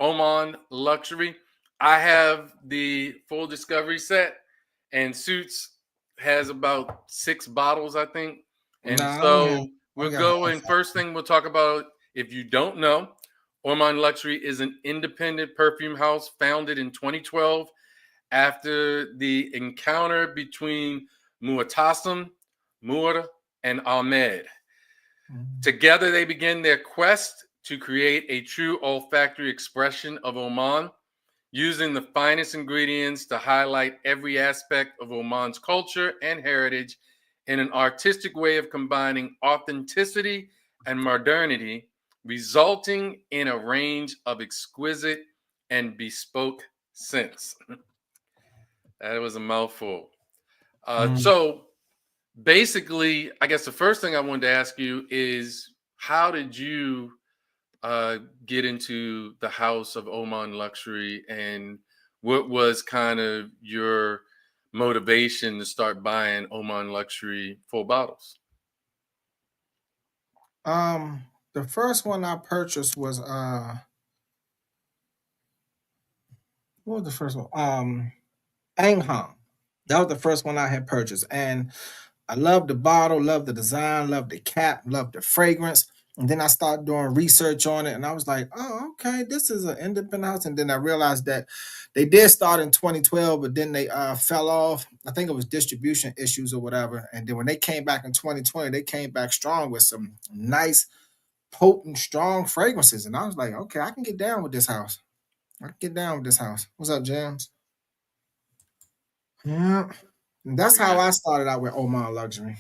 Oman Luxury. I have the full Discovery set, and Suits has about 6 bottles, I think. And Nah, I only have. so we'll Only got go about in. First thing we'll talk about, if you don't know, Oman Luxury is an independent perfume house founded in 2012 after the encounter between Mu'tasim, Mur, and Ahmed. Together, they began their quest to create a true olfactory expression of Oman, using the finest ingredients to highlight every aspect of Oman's culture and heritage in an artistic way of combining authenticity and modernity, resulting in a range of exquisite and bespoke scents. That was a mouthful. So basically, I guess the first thing I wanted to ask you is, how did you get into the house of Oman Luxury, and what was kind of your motivation to start buying Oman Luxury full bottles? The first one I purchased was what was the first one? Angham. That was the first one I had purchased, and I loved the bottle, loved the design, loved the cap, loved the fragrance. And then I started doing research on it, and I was like, "Oh, okay, this is an independent house." And then I realized that they did start in 2012, but then they fell off. I think it was distribution issues or whatever. And then when they came back in 2020, they came back strong with some nice, potent, strong fragrances. And I was like, "Okay, I can get down with this house. I can get down with this house." What's up, James? Yeah, and that's how Yeah. I started out with Oman Luxury.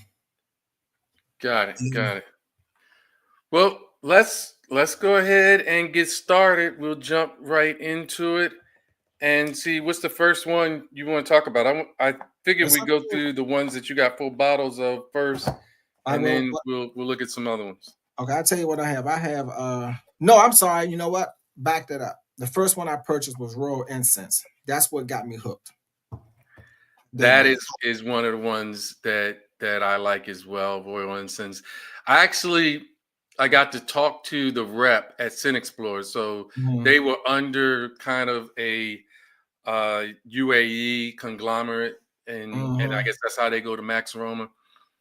Got it. Got it. Well, let's go ahead and get started. We'll jump right into it and see what's the first one you want to talk about. I figured What's we up go to you? through the ones that you got full bottles of first, I and will. then we'll look at some other ones. Okay, I'll tell you what I have. I have no, I'm sorry, you know what? Back that up. The first one I purchased was Royal Incense. That's what got me hooked. That The is one of the ones that I like as well, Royal Incense. I got to talk to the rep at Scent Explorer. So Mhm, they were under kind of a UAE conglomerate, and I mhm. guess that's how they go to Max Aroma.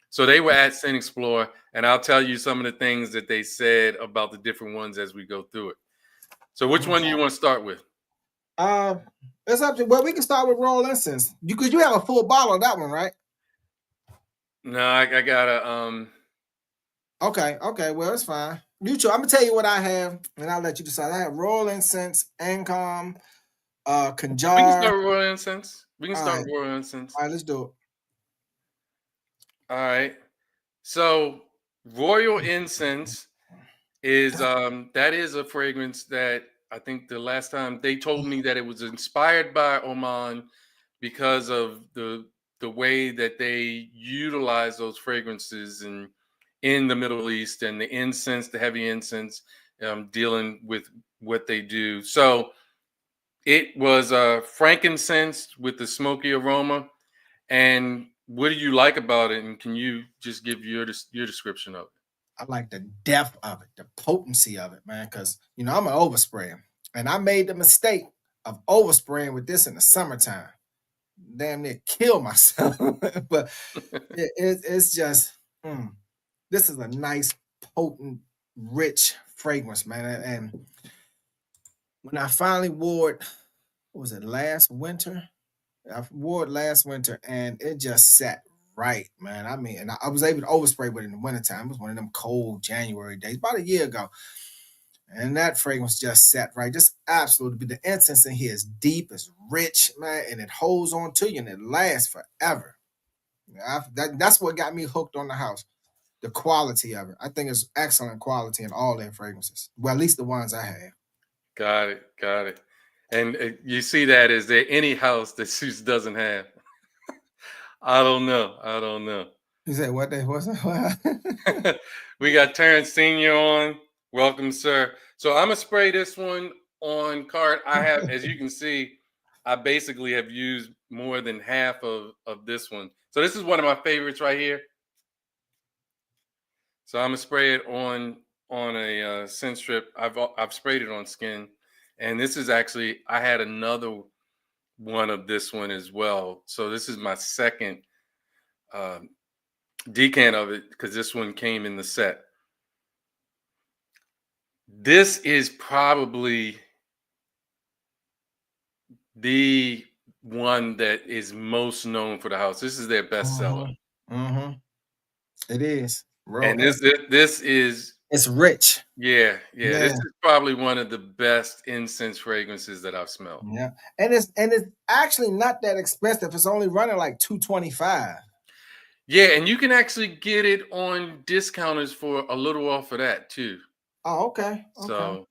So they were at Scent Explorer, and I'll tell you some of the things that they said about the different ones as we go through it. So which one do you Okay. want to start with? Uh it's up to well, we can start with Royal Incense. You have a full bottle of that one, right? No, I gotta Okay, okay, well it's fine. You too. I'm gonna tell you what I have, and I'll let you decide. I have Royal Incense, Ancom, we can Kanjar. start with Royal Incense. We can All start right, with Royal Incense. all right, let's do it. All right. So Royal Incense is that is a fragrance that I think the last time they told me that it was inspired by Oman because of the way that they utilize those fragrances in the Middle East, and the incense, the heavy incense, dealing with what they do. So it was frankincense with the smoky aroma. And what do you like about it? And can you just give your description of it? I like the depth of it, the potency of it, man. Because I'm an oversprayer, and I made the mistake of overspraying with this in the summertime. Damn near kill myself. But it's just this is a nice, potent, rich fragrance, man. And when I finally wore it, what was it last winter? I wore it last winter, and it just sat right, man. I mean, and I was able to overspray with it in the wintertime. It was one of them cold January days, about a year ago. And that fragrance just sat right. Just absolutely. The incense in here is deep, it's rich, man, and it holds on to you and it lasts forever. That's what got me hooked on the house. The quality of it. I think it's excellent quality in all their fragrances. Well, at least the ones I have. Got it. Got it. And you see that, is there any house that Suits doesn't have? I don't know. I don't know. You said what they was it? We got Terrence Senior on. Welcome, sir. So I'm gonna spray this one on card. I have, as you can see, I basically have used more than half of this one. So this is one of my favorites right here. So I'm gonna spray it on a scent strip. I've sprayed it on skin. And this is actually, I had another one of this one as well. So this is my second decant of it because this one came in the set. This is probably the one that is most known for the house. This is their best seller. Mm-hmm. It is. And this is it's rich. Yeah. This is probably one of the best incense fragrances that I've smelled. Yeah. And it's actually not that expensive. It's only running like $225. Yeah, and you can actually get it on discounters for a little off of that too. Oh, okay. So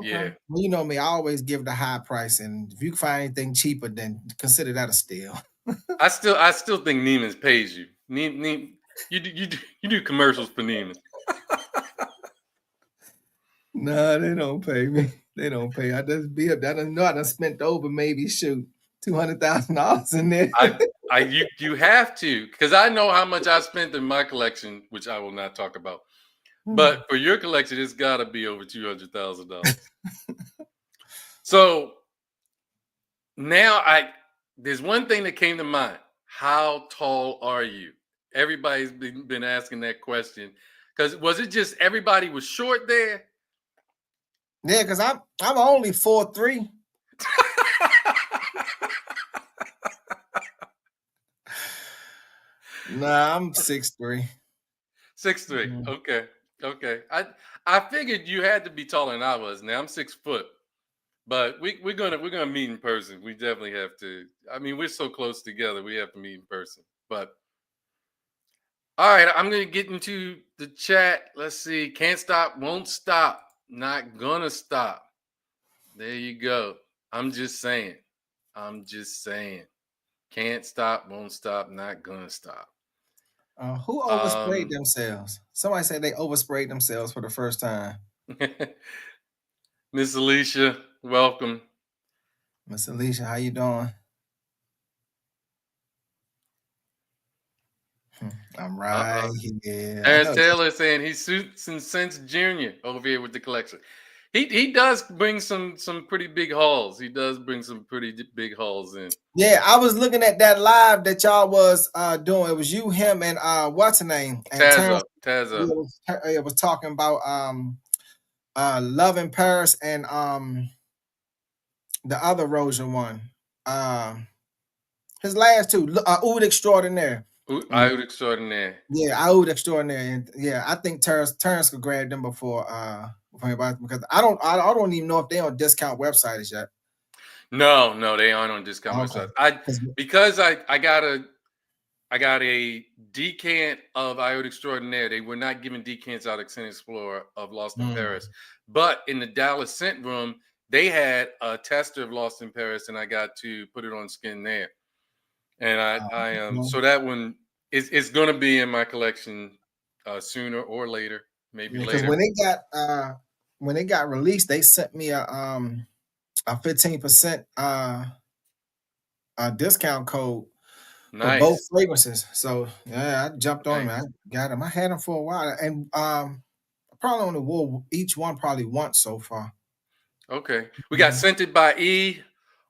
yeah. Well, you know me, I always give the high price, and if you can find anything cheaper, then consider that a steal. I still think Neiman's pays you. You do commercials for Neiman. No, they don't pay me. They don't pay. I just be up. I don't know. I done spent over maybe $200,000 in there. You have to, because I know how much I spent in my collection, which I will not talk about. But for your collection, it's got to be over $200,000. So now there's one thing that came to mind. How tall are you? Everybody's been asking that question. Because was it just everybody was short there? Yeah, because I'm only 4'3". Nah, I'm 6'3". 6'3". Okay. I figured you had to be taller than I was. Now I'm 6 foot. But we're gonna meet in person. We definitely have to. I mean, we're so close together. We have to meet in person. But all right, I'm gonna get into the chat. Let's see. Can't stop, won't stop, not gonna stop. There you go. I'm just saying. Can't stop, won't stop, not gonna stop. Who oversprayed themselves? Somebody said they oversprayed themselves for the first time. Miss Alicia, welcome. Miss Alicia, how you doing? I'm right here. Aaron Taylor saying he's Suits and Sense Jr. over here with the collection. He does bring some pretty big hauls. He does bring some pretty big hauls in. Yeah, I was looking at that live that y'all was doing. It was you, him, and what's her name? Tazza. It was talking about Love in Paris and the other Roja one. His last two, Oud Extraordinaire. Oud Extraordinaire. Yeah, Oud Extraordinaire. And yeah, I think Terrence could grab them before anybody, because I don't even know if they're on discount websites yet. No, they aren't on discount websites. Because I got a decant of Oud Extraordinaire. They were not giving decants out at Scent Explorer of Lost in Paris, but in the Dallas Scent Room they had a tester of Lost in Paris, and I got to put it on skin there. And so that one is going to be in my collection sooner or later, maybe later. Because when it got released, they sent me a 15% discount code for both fragrances. So yeah, I jumped on them. I got them. I had them for a while, and I probably only wore each one probably once so far. Okay, we got Scented by E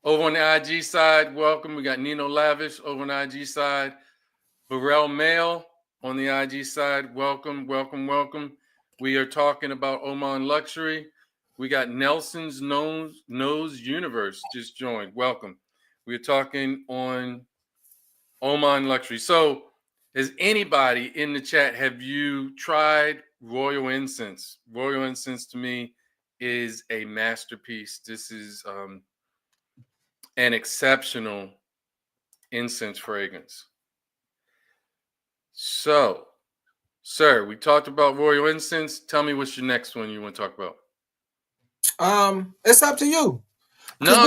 over on the IG side. Welcome. We got Nino Lavish over on the IG side. Burrell Mail on the IG side. Welcome. We are talking about Oman Luxury. We got Nelson's Nose Universe just joined. Welcome. We're talking on Oman Luxury. So, has anybody in the chat, have you tried Royal Incense? Royal Incense to me is a masterpiece. This is an exceptional incense fragrance. So, sir, we talked about Royal Incense. Tell me what's your next one you want to talk about. It's up to you. No.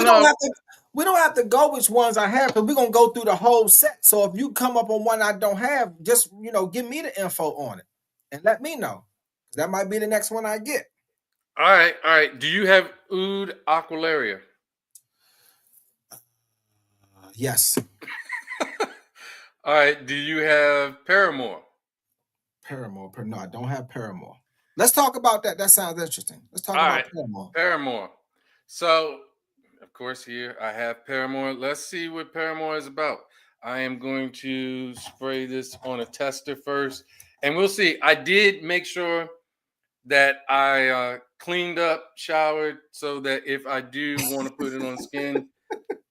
We don't have to go which ones I have, because we're gonna go through the whole set. So if you come up on one I don't have, just give me the info on it and let me know. That might be the next one I get. All right. Do you have Oud Aqualaria? Yes. All right. Do you have Paramore? No, I don't have Paramore. Let's talk about that. That sounds interesting. Let's talk about Paramore. Paramore. So, of course, here I have Paramore. Let's see what Paramore is about. I am going to spray this on a tester first, and we'll see. I did make sure that I cleaned up, showered, so that if I do want to put it on skin,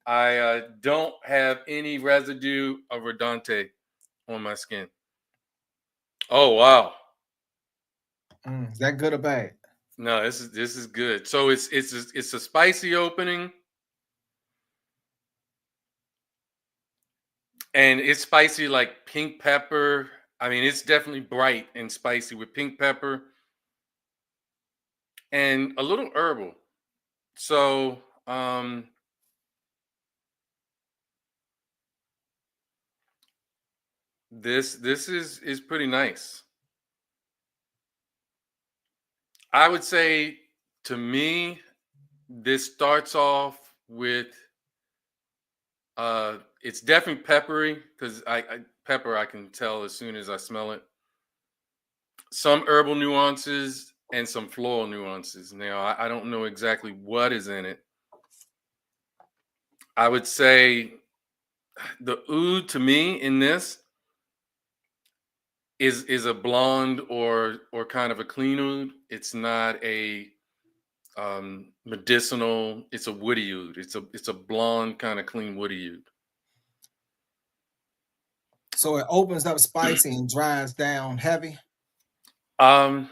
I don't have any residue of Rodante on my skin. Oh wow! Is that good or bad? No, this is good. So it's a spicy opening, and it's spicy like pink pepper. I mean, it's definitely bright and spicy with pink pepper and a little herbal. So this is pretty nice. I would say to me, this starts off with it's definitely peppery because pepper I can tell as soon as I smell it. Some herbal nuances and some floral nuances. Now I don't know exactly what is in it. I would say the oud to me in this is a blonde or kind of a clean oud. It's not a medicinal. It's a woody oud. It's a blonde kind of clean woody So it opens up spicy and dries down heavy. oud.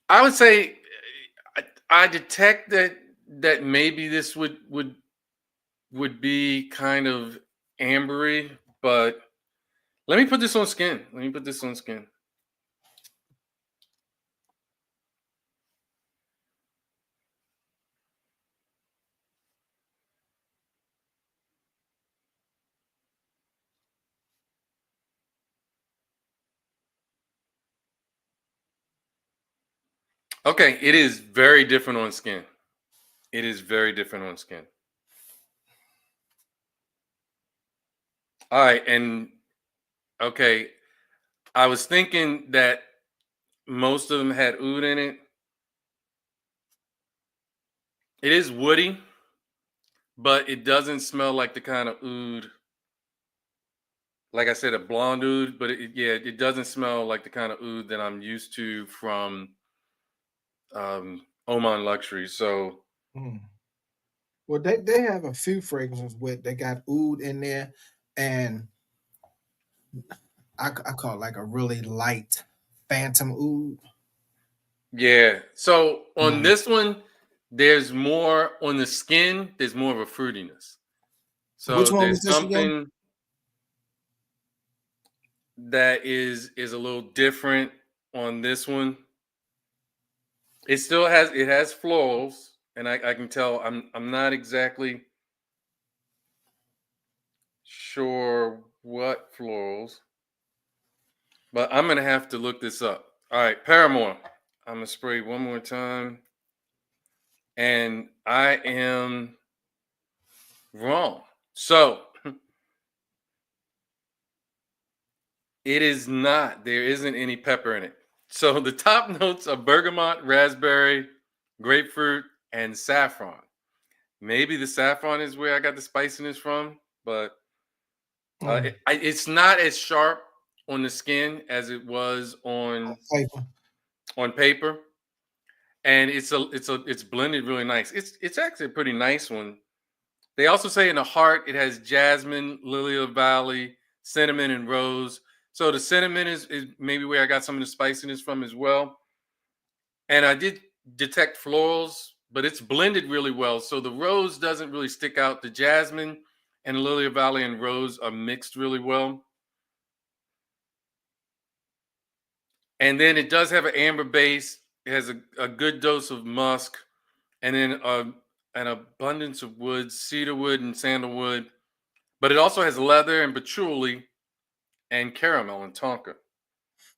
I would say I detect that maybe this would be kind of ambery, but let me put this on skin. Let me put this on skin. Okay, it is very different on skin. It is very different on skin. All right, and okay, I was thinking that most of them had oud in it. It is woody, but it doesn't smell like the kind of oud, like I said, a blonde oud. But yeah, it doesn't smell like the kind of oud that I'm used to from Oman Luxury. So Mm. Well, they have a few fragrances with they got oud in there, and I call it like a really light phantom oud. yeah, so on Mm. this one, there's more on the skin. There's more of a fruitiness. Which So one was there's this again? something that is a little different on this one. It has florals, and I can tell I'm not exactly sure what florals, but I'm gonna have to look this up. All right, Paramore. I'm gonna spray one more time, and I am wrong. So it is not. There isn't any pepper in it. So the top notes are bergamot, raspberry, grapefruit, and saffron. Maybe the saffron is where I got the spiciness from, but Mm. it's not as sharp on the skin as it was on Paper. paper, and it's blended really nice. It's actually a pretty nice one. They also say in the heart it has jasmine, lily of the valley, cinnamon, and rose. So the cinnamon is maybe where I got some of the spiciness from as well. And I did detect florals, but it's blended really well. So the rose doesn't really stick out. The jasmine and lily of the valley and rose are mixed really well. And then it does have an amber base. It has a good dose of musk, and then an abundance of woods, cedar wood and sandalwood. But it also has leather and patchouli and caramel and tonka.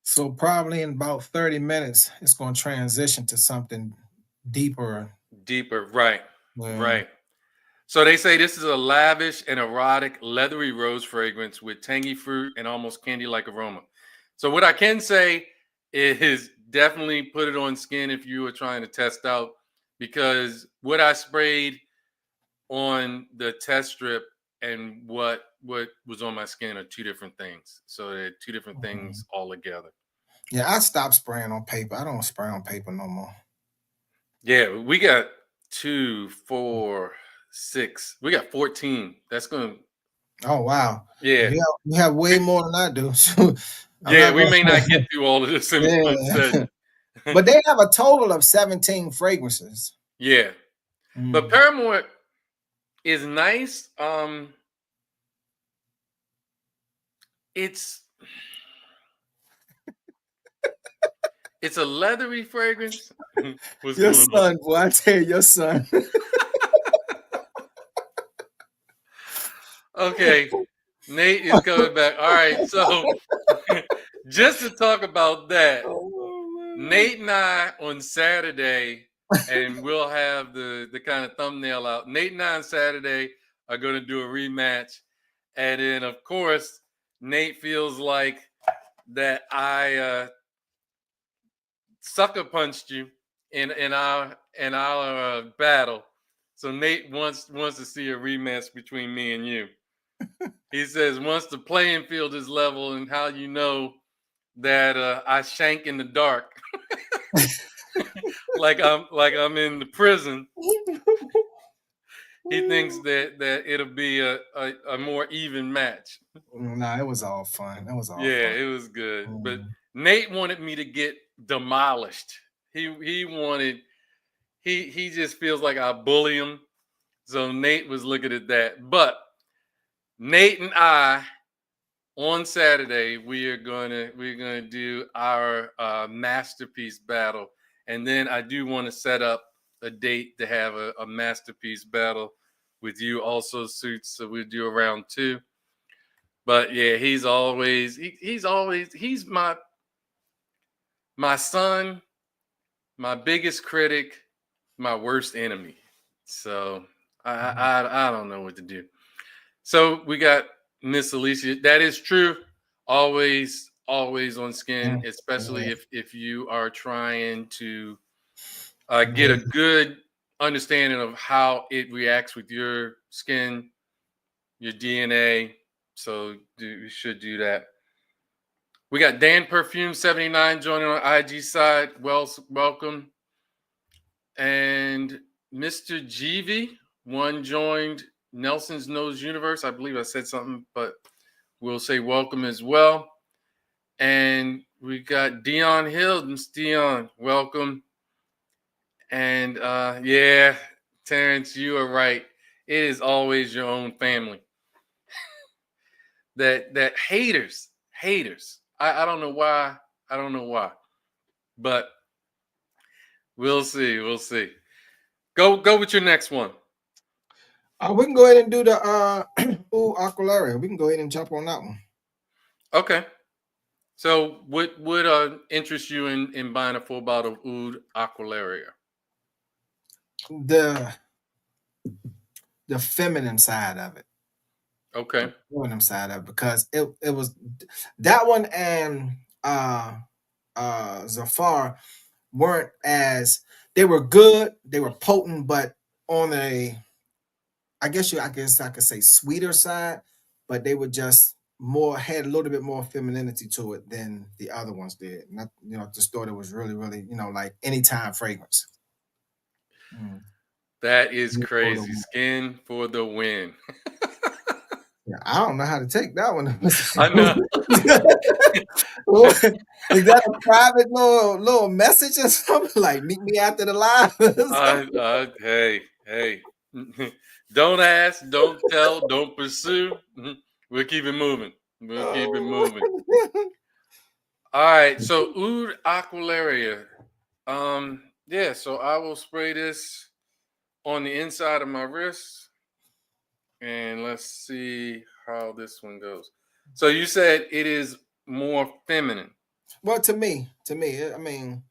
So probably in about 30 minutes, it's going to transition to something deeper. Deeper, right, Yeah. right. So they say this is a lavish and erotic leathery rose fragrance with tangy fruit and almost candy-like aroma. So what I can say is definitely put it on skin if you were trying to test out, because what I sprayed on the test strip and what was on my skin are two different things. So they're two different things altogether. Yeah, I stopped spraying on paper. I don't spray on paper no more. Yeah, we got 2, 4, 6. We got 14. That's gonna. Oh wow. Yeah, You have way more than I do. So I'm yeah. not We may not gonna get through all of this in one yeah. setting. But they have a total of 17 fragrances. Yeah, but Mm. Paramore is nice. It's it's a leathery fragrance. What's Your going on? son, boy, I tell you, your son. Okay, Nate is coming back. All right, so just to talk about that, Oh, Nate and I on Saturday, and we'll have the kind of thumbnail out. Nate and I on Saturday are going to do a rematch, and then of course Nate feels like that I sucker punched you in our battle. So Nate wants to see a rematch between me and you. He says once the playing field is level, and how you know that I shank in the dark, like I'm in the prison. He thinks that it'll be a more even match. Nah, it was all fun. It was all Yeah, fun. it was good. But Mm. Nate wanted me to get demolished. He wanted he just feels like I bully him. So Nate was looking at that. But Nate and I on Saturday we're gonna do our masterpiece battle, and then I do want to set up a date to have a masterpiece battle with you also, Suits. So we'll do a round two. But yeah, he's my son, my biggest critic, my worst enemy. So I don't know what to do. So we got Miss Alicia. That is true. Always on skin, especially Yeah. if you are trying to get Yeah. a good understanding of how it reacts with your skin, your DNA. So you should do that. We got Dan Perfume 79 joining on IG side. Welcome. And Mr. GV one joined Nelson's Nose Universe. I believe I said something, but we'll say welcome as well. And we got Dion Hill. Miss Dion, welcome. And yeah, Terrence, you are right. It is always your own family. That haters. I don't know why. I don't know why. But we'll see. We'll see. Go with your next one. We can go ahead and do the ooh, Aqualaria. We can go ahead and jump on that one. Okay. So what would interest you in buying a full bottle of Oud Aqualaria? The feminine side of it. Okay. Feminine side of it, because it was that one and Zafar weren't as, they were good, they were potent, but on a, I guess I could say sweeter side, but they were just more, had a little bit more femininity to it than the other ones did. Not, just thought it was really, like anytime fragrance. Mm. That is Skin for the crazy. win. Skin for the win. Yeah, I don't know how to take that one. I know. Is that a private little message or something? Like meet me after the live? Or something? Hey. Don't ask, don't tell, don't pursue. We'll keep it moving. We'll keep it moving. Oh. All right. So Oud Aqualaria. Yeah, so I will spray this on the inside of my wrist. And let's see how this one goes. So you said it is more feminine. Well, to me, I mean,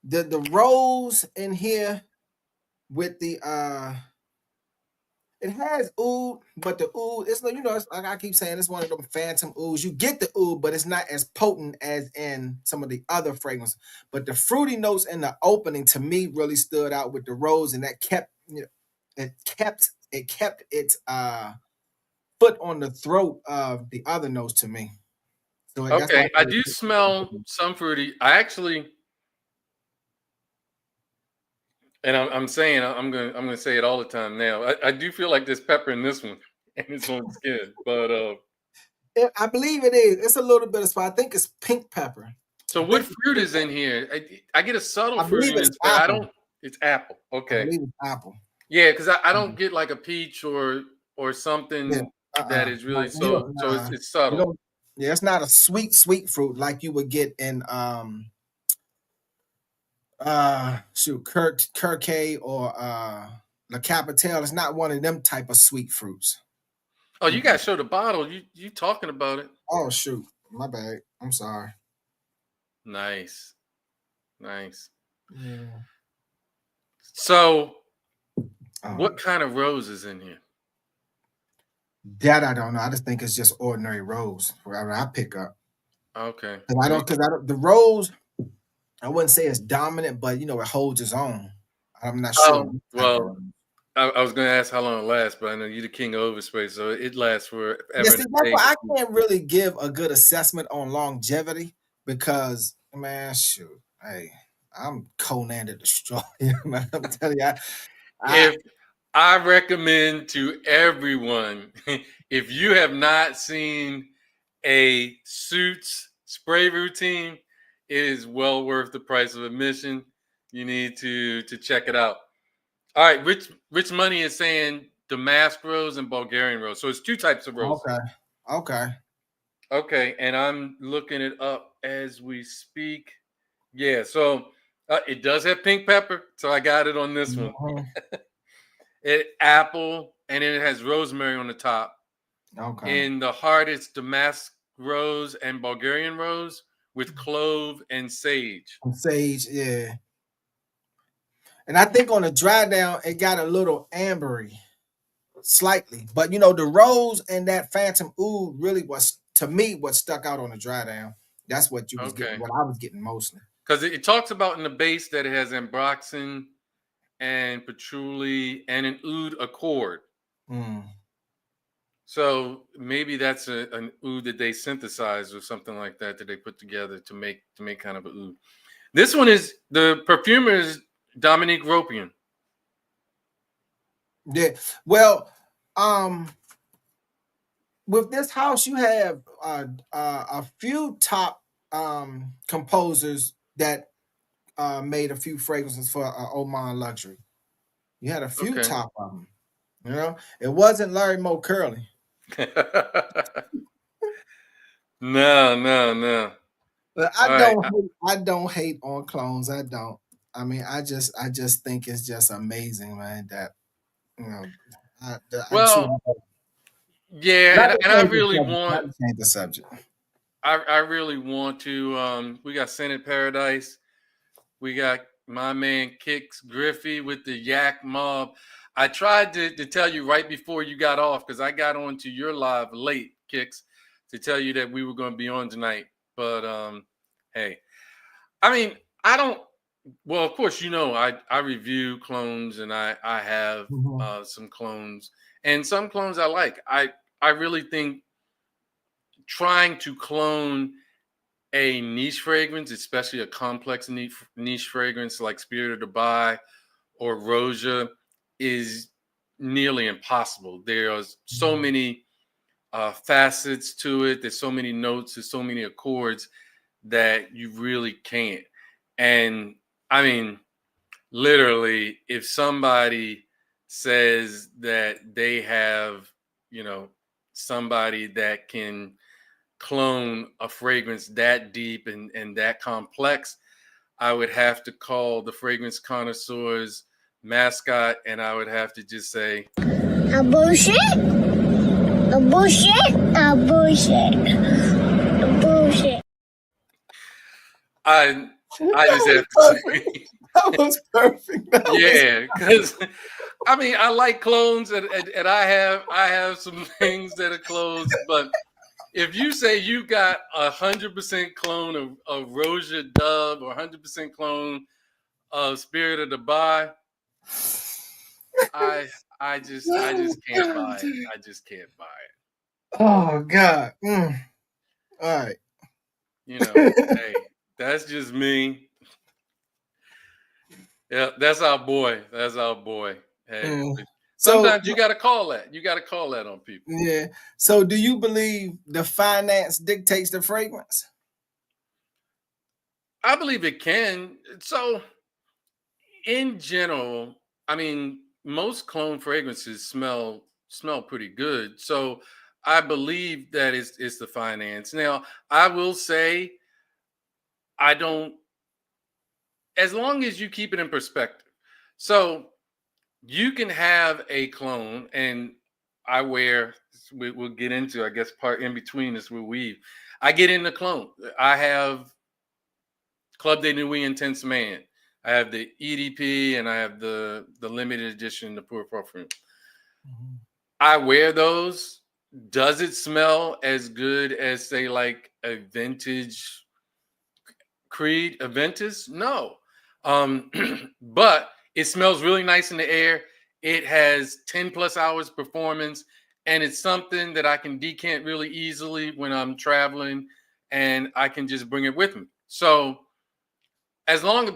the rose in here with the It has oud, but the oud, it's it's like I keep saying, it's one of them phantom ouds. You get the oud, but it's not as potent as in some of the other fragrances. But the fruity notes in the opening to me really stood out with the rose, and that kept it kept its foot on the throat of the other notes to me. So that's why I Okay, I say do smell some fruity. I actually, and I'm saying I'm gonna say it all the time now. I do feel like there's pepper in this one, and it's on skin. But I believe it is. It's a little bit of spice. I think it's pink pepper. so I what think it's fruit pink is in pepper. here? I get a subtle I believe it's fruitiness, but I apple. don't. It's apple. I Okay, believe it's apple. yeah, because I don't Mhm. get like a peach or Yeah. something that is really Like you so. don't So nah. it's You subtle. don't yeah, it's not a sweet fruit like you would get in shoot Kirkay or La Capitale. It's not one of them type of sweet fruits. Oh, you Mm-mm. guys show the bottle. You talking about it? Oh shoot. My bad. I'm sorry. Nice, nice. Yeah. So what Um kind of rose is in here? that I don't know. I just think it's just ordinary rose wherever I pick up. Okay, Cause I let me. don't cause I don't the rose, I wouldn't say it's dominant, but it holds its own. I'm not sure Oh what type of well, rose. I was going to ask how long it lasts, but I know you're the king of overspray, so it lasts Yeah, forever and see, a that's day. why I can't really give a good assessment on longevity because, man, shoot, hey, I'm Conan the Destroyer, man. I'm telling you, I If I recommend to everyone, if you have not seen a Suits spray routine, it is well worth the price of admission. You need to check it out. All right, Rich Money is saying Damask rose and Bulgarian rose. So it's two types of roses. okay, okay. Okay, and I'm looking it up as we speak. Yeah, so it does have pink pepper, so I got it on this one. Mhm. It apple, and then it has rosemary on the top. Okay. In the heart, it's damask rose and Bulgarian rose with clove and sage. Some sage, yeah. And I think on the dry down, it got a little ambery, slightly. But the rose and that phantom oud really was to me what stuck out on the dry down. That's what you was getting, Okay, what I was getting mostly. because it talks about in the base that it has ambroxan and patchouli and an oud accord. Mm. So maybe that's an oud that they synthesize or something like that that they put together to make kind of a oud. This one is the perfumer is Dominique Ropian. Yeah. Well, um, with this house, you have a few top composers that made a few fragrances for Oman Luxury. You had a few Okay. top of them. It wasn't Larry Moe Curly. No, no, no. But All right. I don't hate on clones. I don't. I mean, I just think it's just amazing, man. That you know, I Well, truly. yeah, Not and, to and I change the really subject. Not want to change the subject. I really want to we got Senate Paradise. We got my man Kix Griffey with the Yak Mob. I tried to tell you right before you got off because I got on to your live late, Kix, to tell you that we were going to be on tonight. But hey, I mean, I don't. Well, of course, I review clones and I have Mhm. some clones and some clones I like. I really think trying to clone a niche fragrance, especially a complex niche fragrance like Spirit of Dubai or Roja, is nearly impossible. There are so Mhm. many facets to it. There's so many notes. There's so many accords that you really can't. And I mean, literally, if somebody says that they have, you know, somebody that can clone a fragrance that deep and that complex, I would have to call the fragrance connoisseurs mascot and I would have to just say, A bullshit? A bullshit? A bullshit? A bullshit? I That just was have to perfect. say, That was perfect. That was yeah, because I mean, I like clones, and I have some things that are clones, but if you say you got 100% clone of Rosia Dove or 100% clone of Spirit of Dubai, I I just can't buy it. I just can't buy it. Oh God. Mm. All right. You know, hey, that's just me. Yeah, that's our boy. That's our boy. Hey, Mm. but So sometimes you got to call that. You got to call that on people. yeah. So do you believe the finance dictates the fragrance? I believe it can. So, in general, I mean, most clone fragrances smell pretty good. So, I believe that it's the finance. Now, I will say I don't, as long as you keep it in perspective. So, you can have a clone, and I wear. We'll get into, I guess, part in between this. We'll weave. I get into clone. I have Club de Nuit Intense Man. I have the EDP, and I have the limited edition, the Pure Parfum. Mhm. I wear those. Does it smell as good as, say, like a vintage Creed Aventus? No. Um, but it smells really nice in the air. It has 10 plus hours performance, and it's something that I can decant really easily when I'm traveling, and I can just bring it with me. So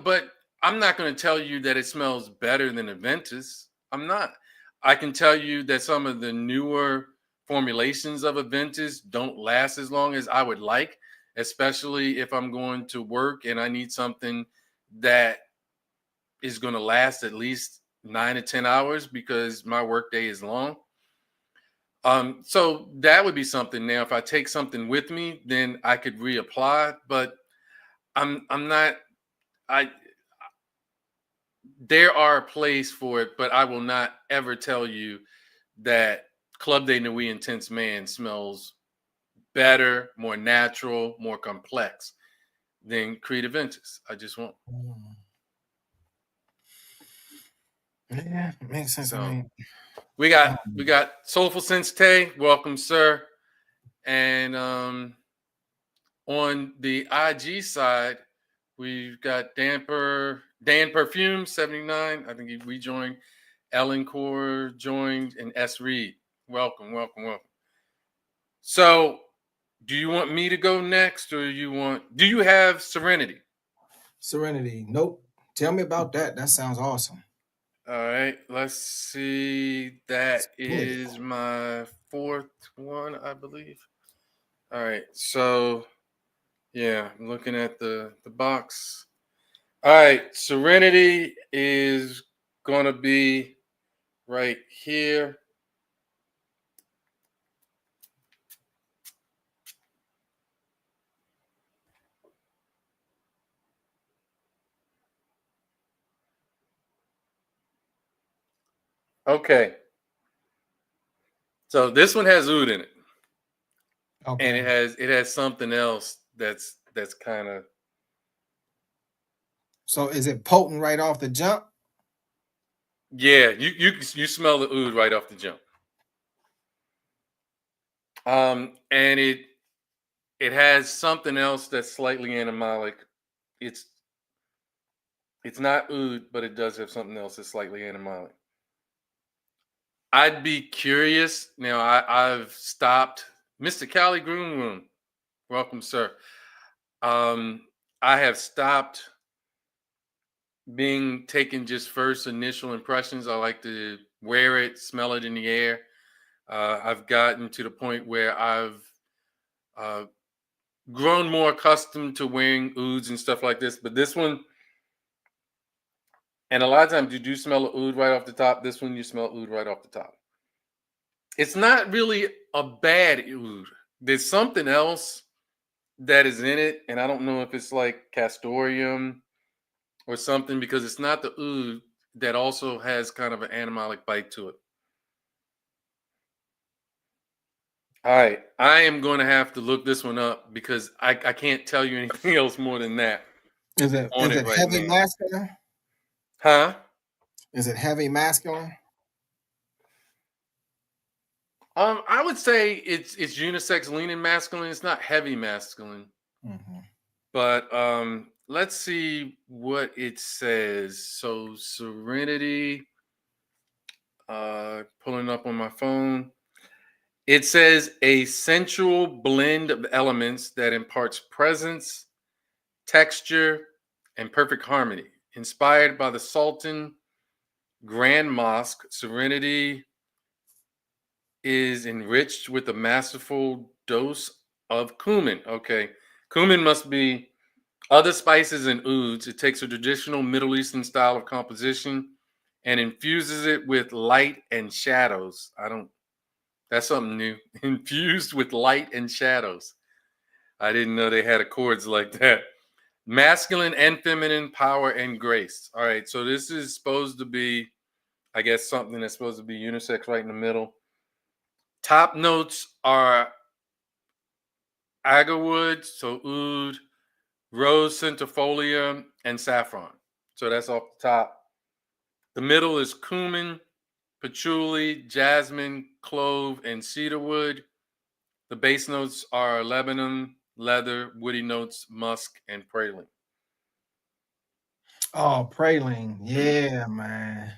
but I'm not going to tell you that it smells better than Aventus. I'm not. I can tell you that some of the newer formulations of Aventus don't last as long as I would like, especially if I'm going to work and I need something that is going to last at least 9 to 10 hours because my workday is long. So that would be something. Now, if I take something with me, then I could reapply, but I'm not. I There are a place for it, but I will not ever tell you that Club de Nuit Intense Man smells better, more natural, more complex than Creed Aventus. I just won't. Mm. Yeah, makes sense. I So mean, we got Soulful Sensei. Welcome, sir. And on the IG side, we've got Dan Perfume 79. I think he rejoined. Ellen Core joined, and S. Reed. Welcome, welcome, welcome. So, do you want me to go next, or do you have Serenity? Serenity. Nope. Tell me about that. That sounds awesome. All right, let's see. That Serenity. is my fourth one, I believe. All right, so yeah, I'm looking at the box. All right, Serenity is gonna be right here. Okay, so this one has oud in it, and Okay. it has something else that's kind of. So is it potent right off the jump? Yeah, you smell the oud right off the jump. And it has something else that's slightly animalic. It's it's not oud, but it does have something else that's slightly animalic. I'd be curious. Now I've stopped. Mr. Cali Groom Room. Welcome, sir. Um, I have stopped being taken just first initial impressions. I like to wear it, smell it in the air. I've gotten to the point where I've uh, grown more accustomed to wearing ouds and stuff like this. But this one, and a lot of times you do smell a oud right off the top. This one, you smell oud right off the top. It's not really a bad oud. There's something else that is in it, and I don't know if it's like castoreum or something, because it's not the oud that also has kind of an animalic bite to it. All right, I am going to have to look this one up because I can't tell you anything else more than that Is it on is it it right heavy now. masculine? Huh? Is it heavy masculine? I would say it's unisex, leaning masculine. It's not heavy masculine, Mhm. but let's see what it says. So Serenity, pulling up on my phone. It says a sensual blend of elements that imparts presence, texture, and perfect harmony. Inspired by the Sultan Grand Mosque, Serenity is enriched with a masterful dose of cumin. Okay, cumin must be other spices and ouds. It takes a traditional Middle Eastern style of composition and infuses it with light and shadows. I don't, that's something new. Infused with light and shadows. I didn't know they had accords like that. Masculine and feminine power and grace. All right, so this is supposed to be, I guess, something that's supposed to be unisex right in the middle. Top notes are agarwood, so oud, rose centifolia, and saffron. So that's off the top. The middle is cumin, patchouli, jasmine, clove, and cedarwood. The base notes are Lebanon, leather, woody notes, musk, and praline. Oh, praline. Yeah, man.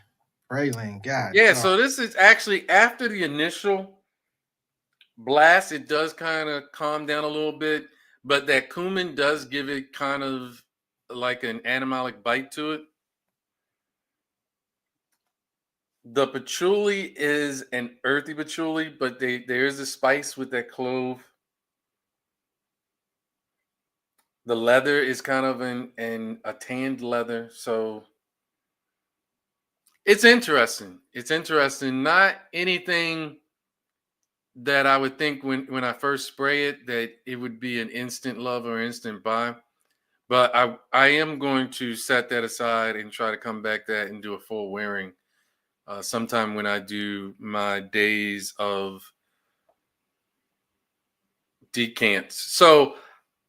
Praline. God Yeah, dog. so this is actually after the initial blast, it does kind of calm down a little bit, but that cumin does give it kind of like an animalic bite to it. The patchouli is an earthy patchouli, but there is a spice with that clove. The leather is kind of an a tanned leather, so it's interesting. It's interesting. Not anything that I would think when I first spray it that it would be an instant love or instant buy. But I am going to set that aside and try to come back that and do a full wearing sometime when I do my days of decants. So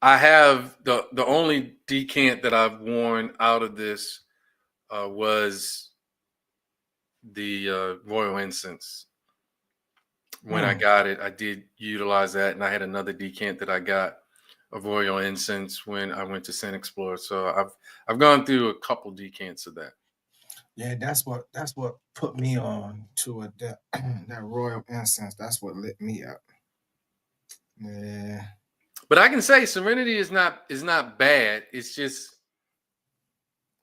I have the only decant that I've worn out of this was the Royal Incense. When I Mm. got it, I did utilize that, and I had another decant that I got of Royal Incense when I went to Scent Explorer. So I've gone through a couple decants of that. Yeah, that's what put me on to it. That that royal incense. That's what lit me up. Yeah. But I can say Serenity is not bad. It's just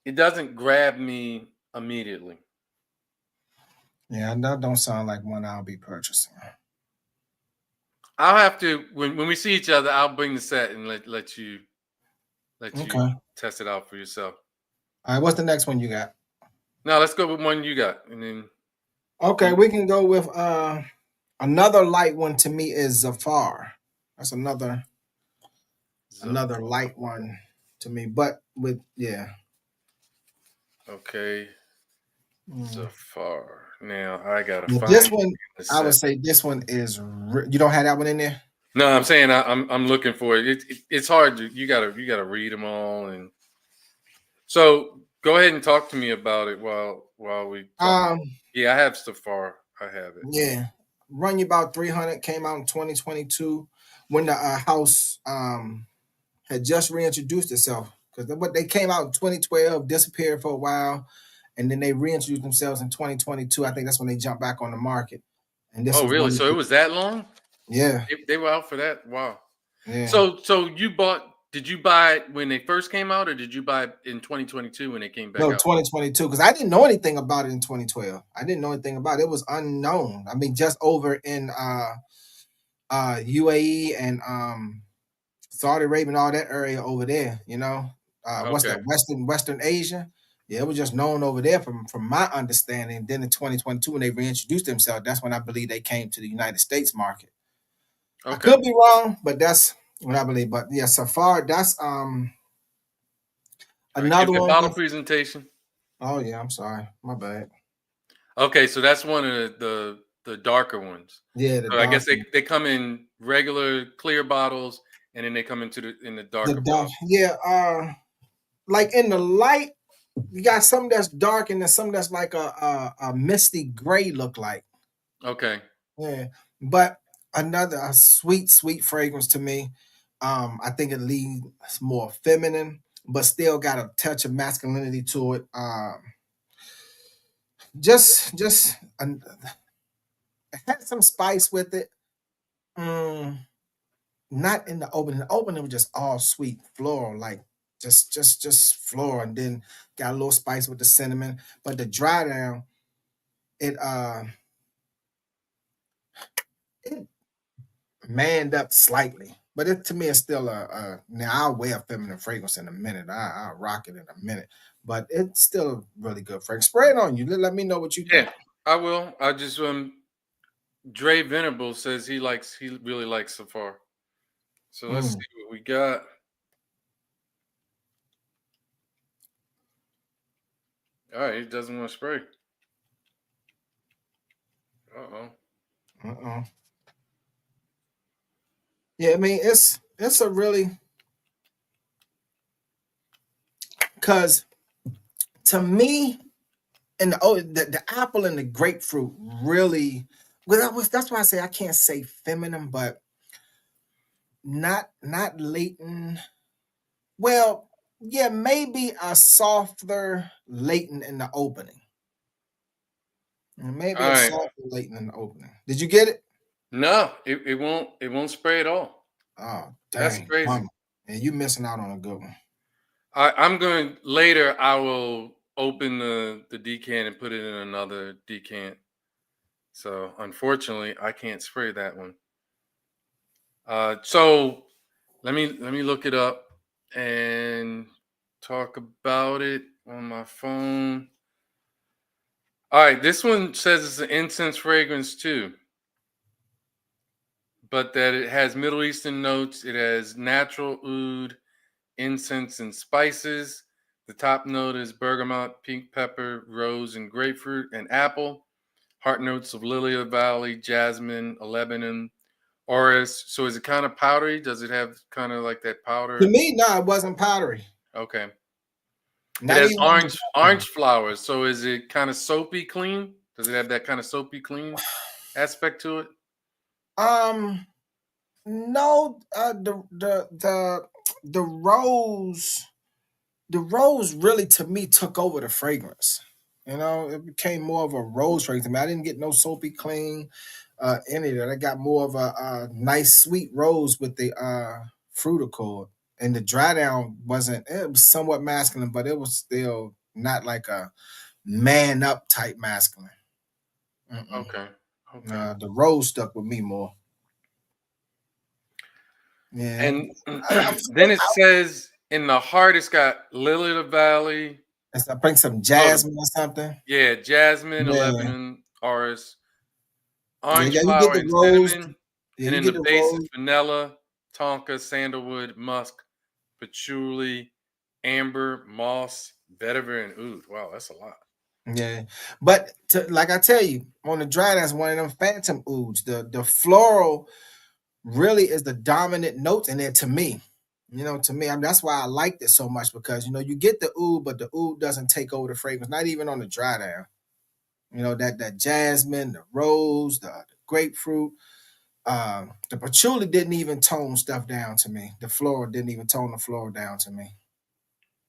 it doesn't grab me immediately. Yeah, that don't sound like one I'll be purchasing. I'll have to when we see each other, I'll bring the set and let you Okay. test it out for yourself. All right, what's the next one you got? Now let's go with one you got, and then Okay, you, we can go with another light one to me is Zafar. That's another Zafar. light one to me. But with yeah. Okay, Mm. Zafar. Now I gotta Yeah, this find one, the I would set. say this one is you don't have that one in there? No, I'm saying I'm looking for it. It's hard to you gotta read them all, and so go ahead and talk to me about it while we talk. Um, Yeah, I have Zafar. I have it. yeah. Run you about 300, came out in 2022 when the house had just reintroduced itself. Because what they came out in 2012, disappeared for a while, and then they reintroduced themselves in 2022. I think that's when they jumped back on the market. And this Oh, was really? one, So it was that long? yeah, They were out for that? Wow. yeah. So you bought? Did you buy it when they first came out, or did you buy it in 2022 when they came back No, out? 2022, because I didn't know anything about it in 2012. I didn't know anything about it. It was unknown. I mean, just over in UAE and Saudi Arabia and all that area over there, what's Okay. that, Western Asia? Yeah, it was just known over there from my understanding. Then in 2022, when they reintroduced themselves, that's when I believe they came to the United States market. I Okay. could be wrong, but that's what I believe. But yeah, Safari, that's All right. Give another me a one bottle with, presentation. oh yeah, I'm sorry. My bad. Okay, so that's one of the darker ones. Yeah, the So I guess dark they come in regular clear bottles, and then they come in the the darker dark, bottle. yeah, like in the light, you got some that's dark and then some that's like a misty gray look like. Okay. Yeah. But another a sweet, sweet fragrance to me. I think it leads more feminine, but still got a touch of masculinity to it. Just it had some spice with it. Mm, not in the opening. The opening was just all sweet, floral, like just floral, and then got a little spice with the cinnamon. But the dry down, it it manned up slightly. But it to me it's still a now I'll wear a feminine fragrance in a minute. I'll rock it in a minute. But it's still a really good fragrance. Spray it on you. Let me know what you think. Yeah, I will. I just Dre Venable says he really likes Safar. So let's see Mm. what we got. All right, he doesn't want to spray. Uh-oh. Uh-oh. Yeah, I mean it's a really because to me and the apple and the grapefruit really well that's why I say I can't say feminine, but not latent. Well, yeah, maybe a softer latent in the opening. Maybe All a right. softer latent in the opening. Did you get it? No, it won't spray at all. Oh, That's dang. crazy. Bummer. And you missing out on a good one. I'm going later. I will open the decant and put it in another decant. So unfortunately, I can't spray that one. So let me look it up and talk about it on my phone. All right, this one says it's an incense fragrance too, but that it has Middle Eastern notes. It has natural oud, incense, and spices. The top note is bergamot, pink pepper, rose, and grapefruit, and apple. Heart notes of lily of the valley, jasmine, Lebanon, orris. So is it kind of powdery? Does it have kind of like that To powder? me, no, it wasn't powdery. Okay. It Not has even on the orange flowers. So is it kind of soapy clean? Does it have that kind of soapy clean aspect to it? um no, the rose really to me took over the fragrance. You know, it became more of a rose fragrance to me. I didn't get no soapy clean any of that. I got more of a nice sweet rose with the fruit accord. And the dry down wasn't it was somewhat masculine, but it was still not like a man up type masculine. Mm-mm. Okay. Okay. The rose stuck with me more. Yeah. And I then it says in the heart, it's got lily of the valley. I bring some Oh, the, jasmine or something. yeah, jasmine, Yeah. Lebanon, orris, Yeah, orange yeah, you get flower, the and rose. cinnamon. Yeah, And you then get the the base is rose. vanilla, tonka, sandalwood, musk, patchouli, amber, moss, vetiver, and oud. Wow, that's a lot. Yeah, but like I tell you, on the dry, that's one of them phantom ouds. The floral really is the dominant note in there to me. You know, to me, I mean, that's why I liked it so much because you get the oud, but the oud doesn't take over the fragrance. Not even on the dry down. You know that jasmine, the rose, the grapefruit, the patchouli didn't even tone stuff down to me. The floral didn't even tone the floral down to me.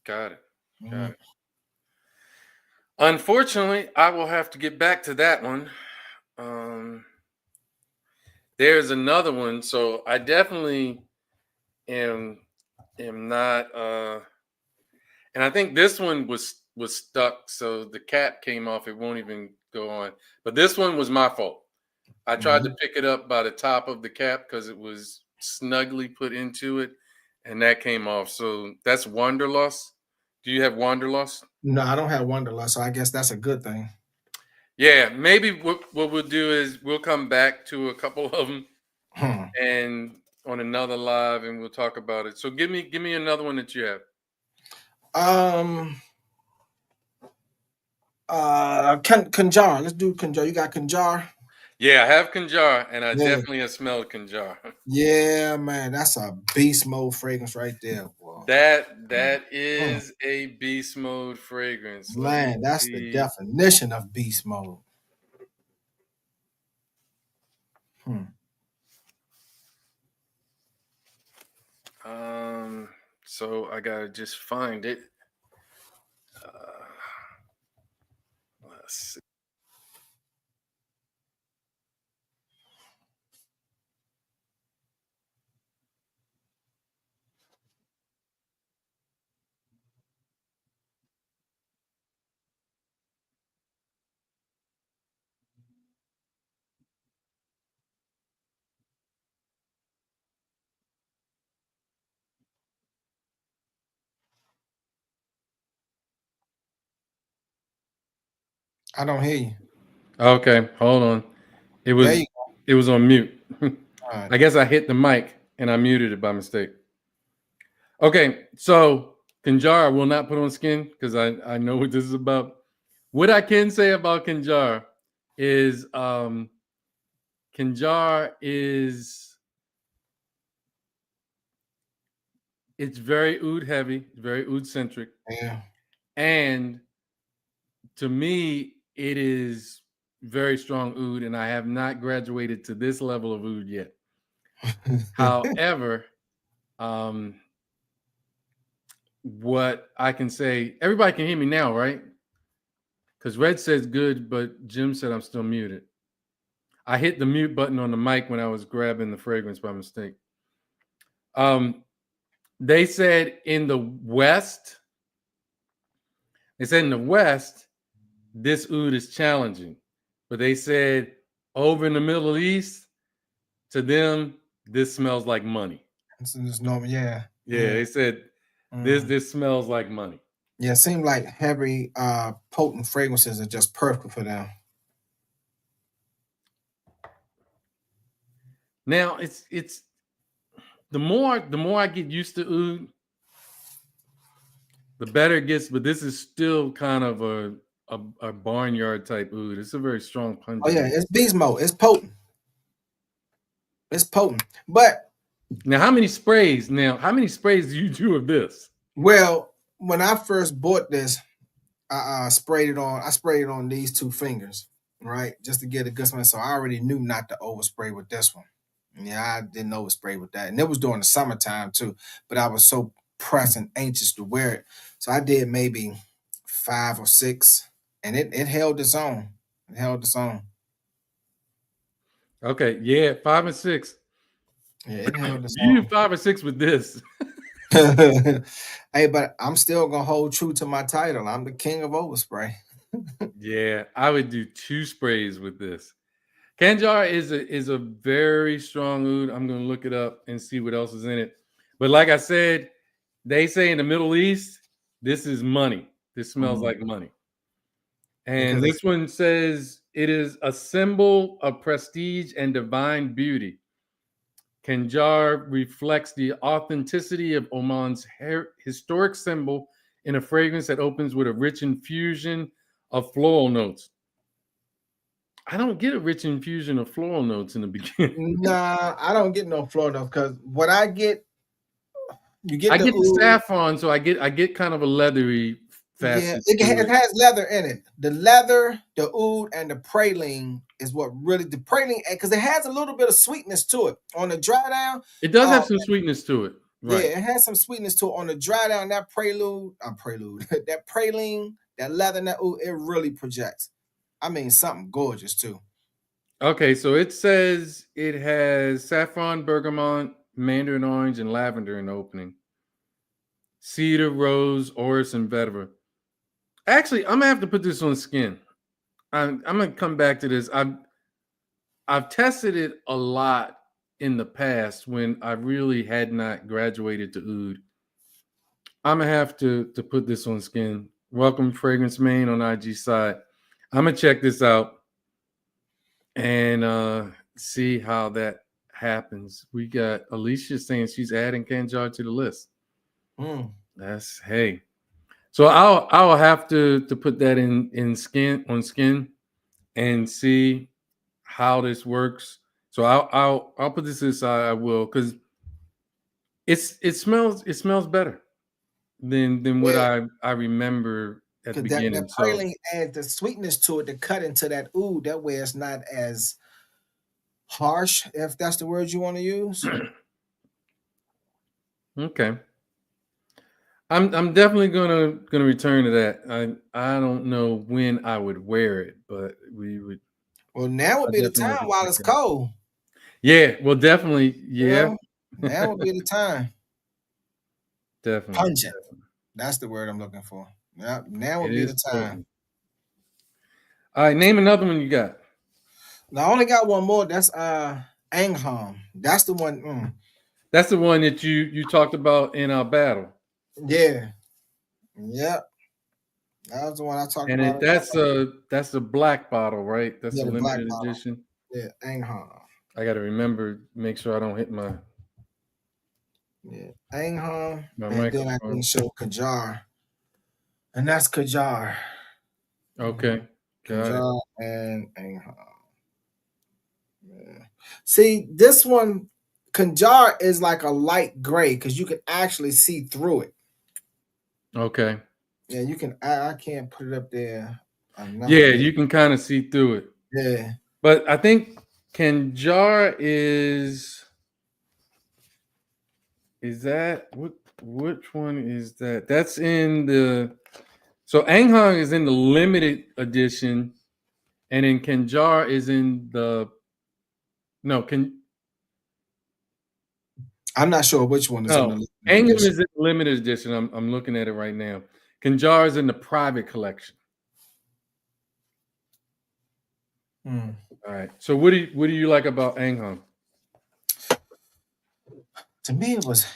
Got it. Got Mhm. it. Unfortunately, I will have to get back to that one. Um, there's another one. So I definitely am not and I think this one was stuck, so the cap came off. It won't even go on. But this one was my fault. I tried to Mhm. pick it up by the top of the cap because it was snugly put into it, and that came off. So that's Wanderlust. Do you have Wanderlust? No, I don't have Wanderlust, so I guess that's a good thing. Yeah, maybe what we'll do is we'll come back to a couple of them Hmm. and on another live, and we'll talk about it. So give me another one that you have. Um, Kanjar. Let's do Kanjar. You got Kanjar? Yeah, I have Kanjar, and I Yeah. definitely have smelled Kanjar. Yeah, man. That's a beast mode fragrance right there. Boy. That Mm. is a beast mode fragrance. Let me Man, that's the see. definition of beast mode. Hmm. So I gotta just find it. Let's see. I don't hear you. Okay, hold on. It There was you it was on mute. go. All right. I guess I hit the mic and I muted it by mistake. Okay, so Kinjara will not put on skin because I know what this is about. What I can say about Kinjar is Kinjar is it's very oud heavy, very oud centric, Yeah. and to me it is very strong oud, and I have not graduated to this level of oud yet. However, what I can say, everybody can hear me now, right? Because Red says good, but Jim said I'm still muted. I hit the mute button on the mic when I was grabbing the fragrance by mistake. They said in the West, this oud is challenging. But they said over in the Middle East, to them, this smells like money. It's normal. Yeah. Yeah, they said this smells like money. Yeah, it seemed like heavy, potent fragrances are just perfect for them. Now it's the more I get used to oud, the better it gets. But this is still kind of a barnyard type oud. It's a very strong pungent. Oh yeah, it's beast mode. It's potent. It's potent. But now, how many sprays do you do of this? well, when I first bought this, I sprayed it on these two fingers, right? Just to get a good smell. So I already knew not to overspray with this one. Yeah, I didn't overspray with that. And it was during the summertime too. But I was so pressed and anxious to wear it. So I did maybe 5 or 6. And it held its own. It held its own. Okay, yeah, 5 and 6. Yeah, it held its You own. do 5 or 6 with this. Hey, but I'm still gonna hold true to my title. I'm the king of overspray. Yeah, I would do 2 sprays with this. Kanjar is a very strong oud. I'm gonna look it up and see what else is in it. But like I said, they say in the Middle East, this is money. This smells like money. And Because this one says it is a symbol of prestige and divine beauty. Kanjar reflects the authenticity of Oman's historic symbol in a fragrance that opens with a rich infusion of floral notes. I don't get a rich infusion of floral notes in the beginning. nah, I don't get no floor notes because what I get, you get I the get the oud. saffron, so I get kind of a leathery Yeah, facet to it it. has leather in it. The leather, the oud, and the praline is what really the praline, because it has a little bit of sweetness to it on the dry down. It does have some sweetness to it, right? Yeah, it has some sweetness to it on the dry down. That that praline, that leather, and that oud, it really projects. I mean, something gorgeous too. Okay, so it says it has saffron, bergamot, mandarin orange, and lavender in the opening. Cedar, rose, orris, and vetiver. Actually, I'm gonna have to put this on skin. I'm gonna come back to this. I've tested it a lot in the past when I really had not graduated to oud. I'm gonna have to put this on skin. Welcome Fragrance Main on IG side. I'm gonna check this out and see how that happens. We got Alicia saying she's adding Kanjar to the list. That's hey. So I'll have to put that in skin and see how this works. So I'll put this aside. I will, because it smells better than what I remember at the Because that beginning. So praline adds the sweetness to it to cut into that oud. That way it's not as harsh, if that's the word you want to use. Okay. I'm definitely gonna return to that. I don't know when I would wear it, but we would. Well, now I would be the definitely have time to while check it's it out. cold. Yeah, well, definitely. You Yeah, know, now would be the time. definitely. Pungent. That's the word I'm looking for. Yeah, now It would be is the time. potent. All right, name another one you got. Now I only got one more. That's Angham. That's the one. That's the one that you talked about in our battle, Yeah. Yep. That was the one I talked and about. that's a black bottle, right? That's Yeah, a the black limited bottle. edition. Yeah, Angham. I got to remember, make sure I don't hit Yeah, Angham. my And then I microphone. can show Kajar. And that's Kajar. Okay, got it. Kajar and Angham. Yeah. See, this one, Kajar is like a light gray because you can actually see through it. Okay. Yeah, you can. I can't put it up there enough. Yeah, you can kind of see through it. Yeah. But I think Kanjar is that which one is that? That's in the so Anghang is in the limited edition, and then Kanjar is in the no I'm not sure which one is in the no limited Angham edition. is in the limited edition. I'm looking at it right now. Kanjar is in the private collection. Mm. All right. So what do you like about Anghang? To me, it was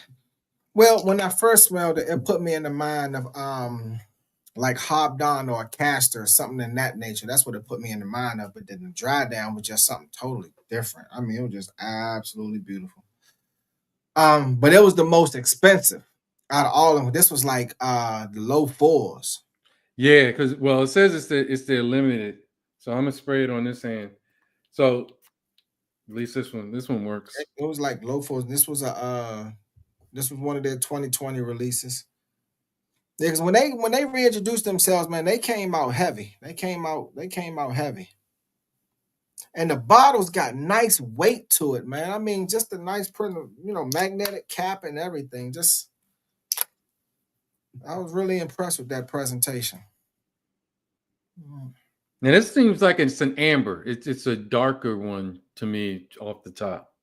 well when I first smelled it. It put me in the mind of like Hobdon or a Castor or something in that nature. That's what it put me in the mind of. But then the dry down was just something totally different. I mean, it was just absolutely beautiful. But it was the most expensive out of all of them. This was like the low fours. Yeah, because well, it says it's the limited. So I'm gonna spray it on this hand. So at least this one works. It was like low fours. This was one of their 2020 releases. Yeah, because when they reintroduced themselves, man, they came out heavy. They came out heavy. And the bottles got nice weight to it, man. I mean, just a nice print, magnetic cap and everything. Just I was really impressed with that presentation. Now this seems like it's an amber. It's a darker one to me off the top.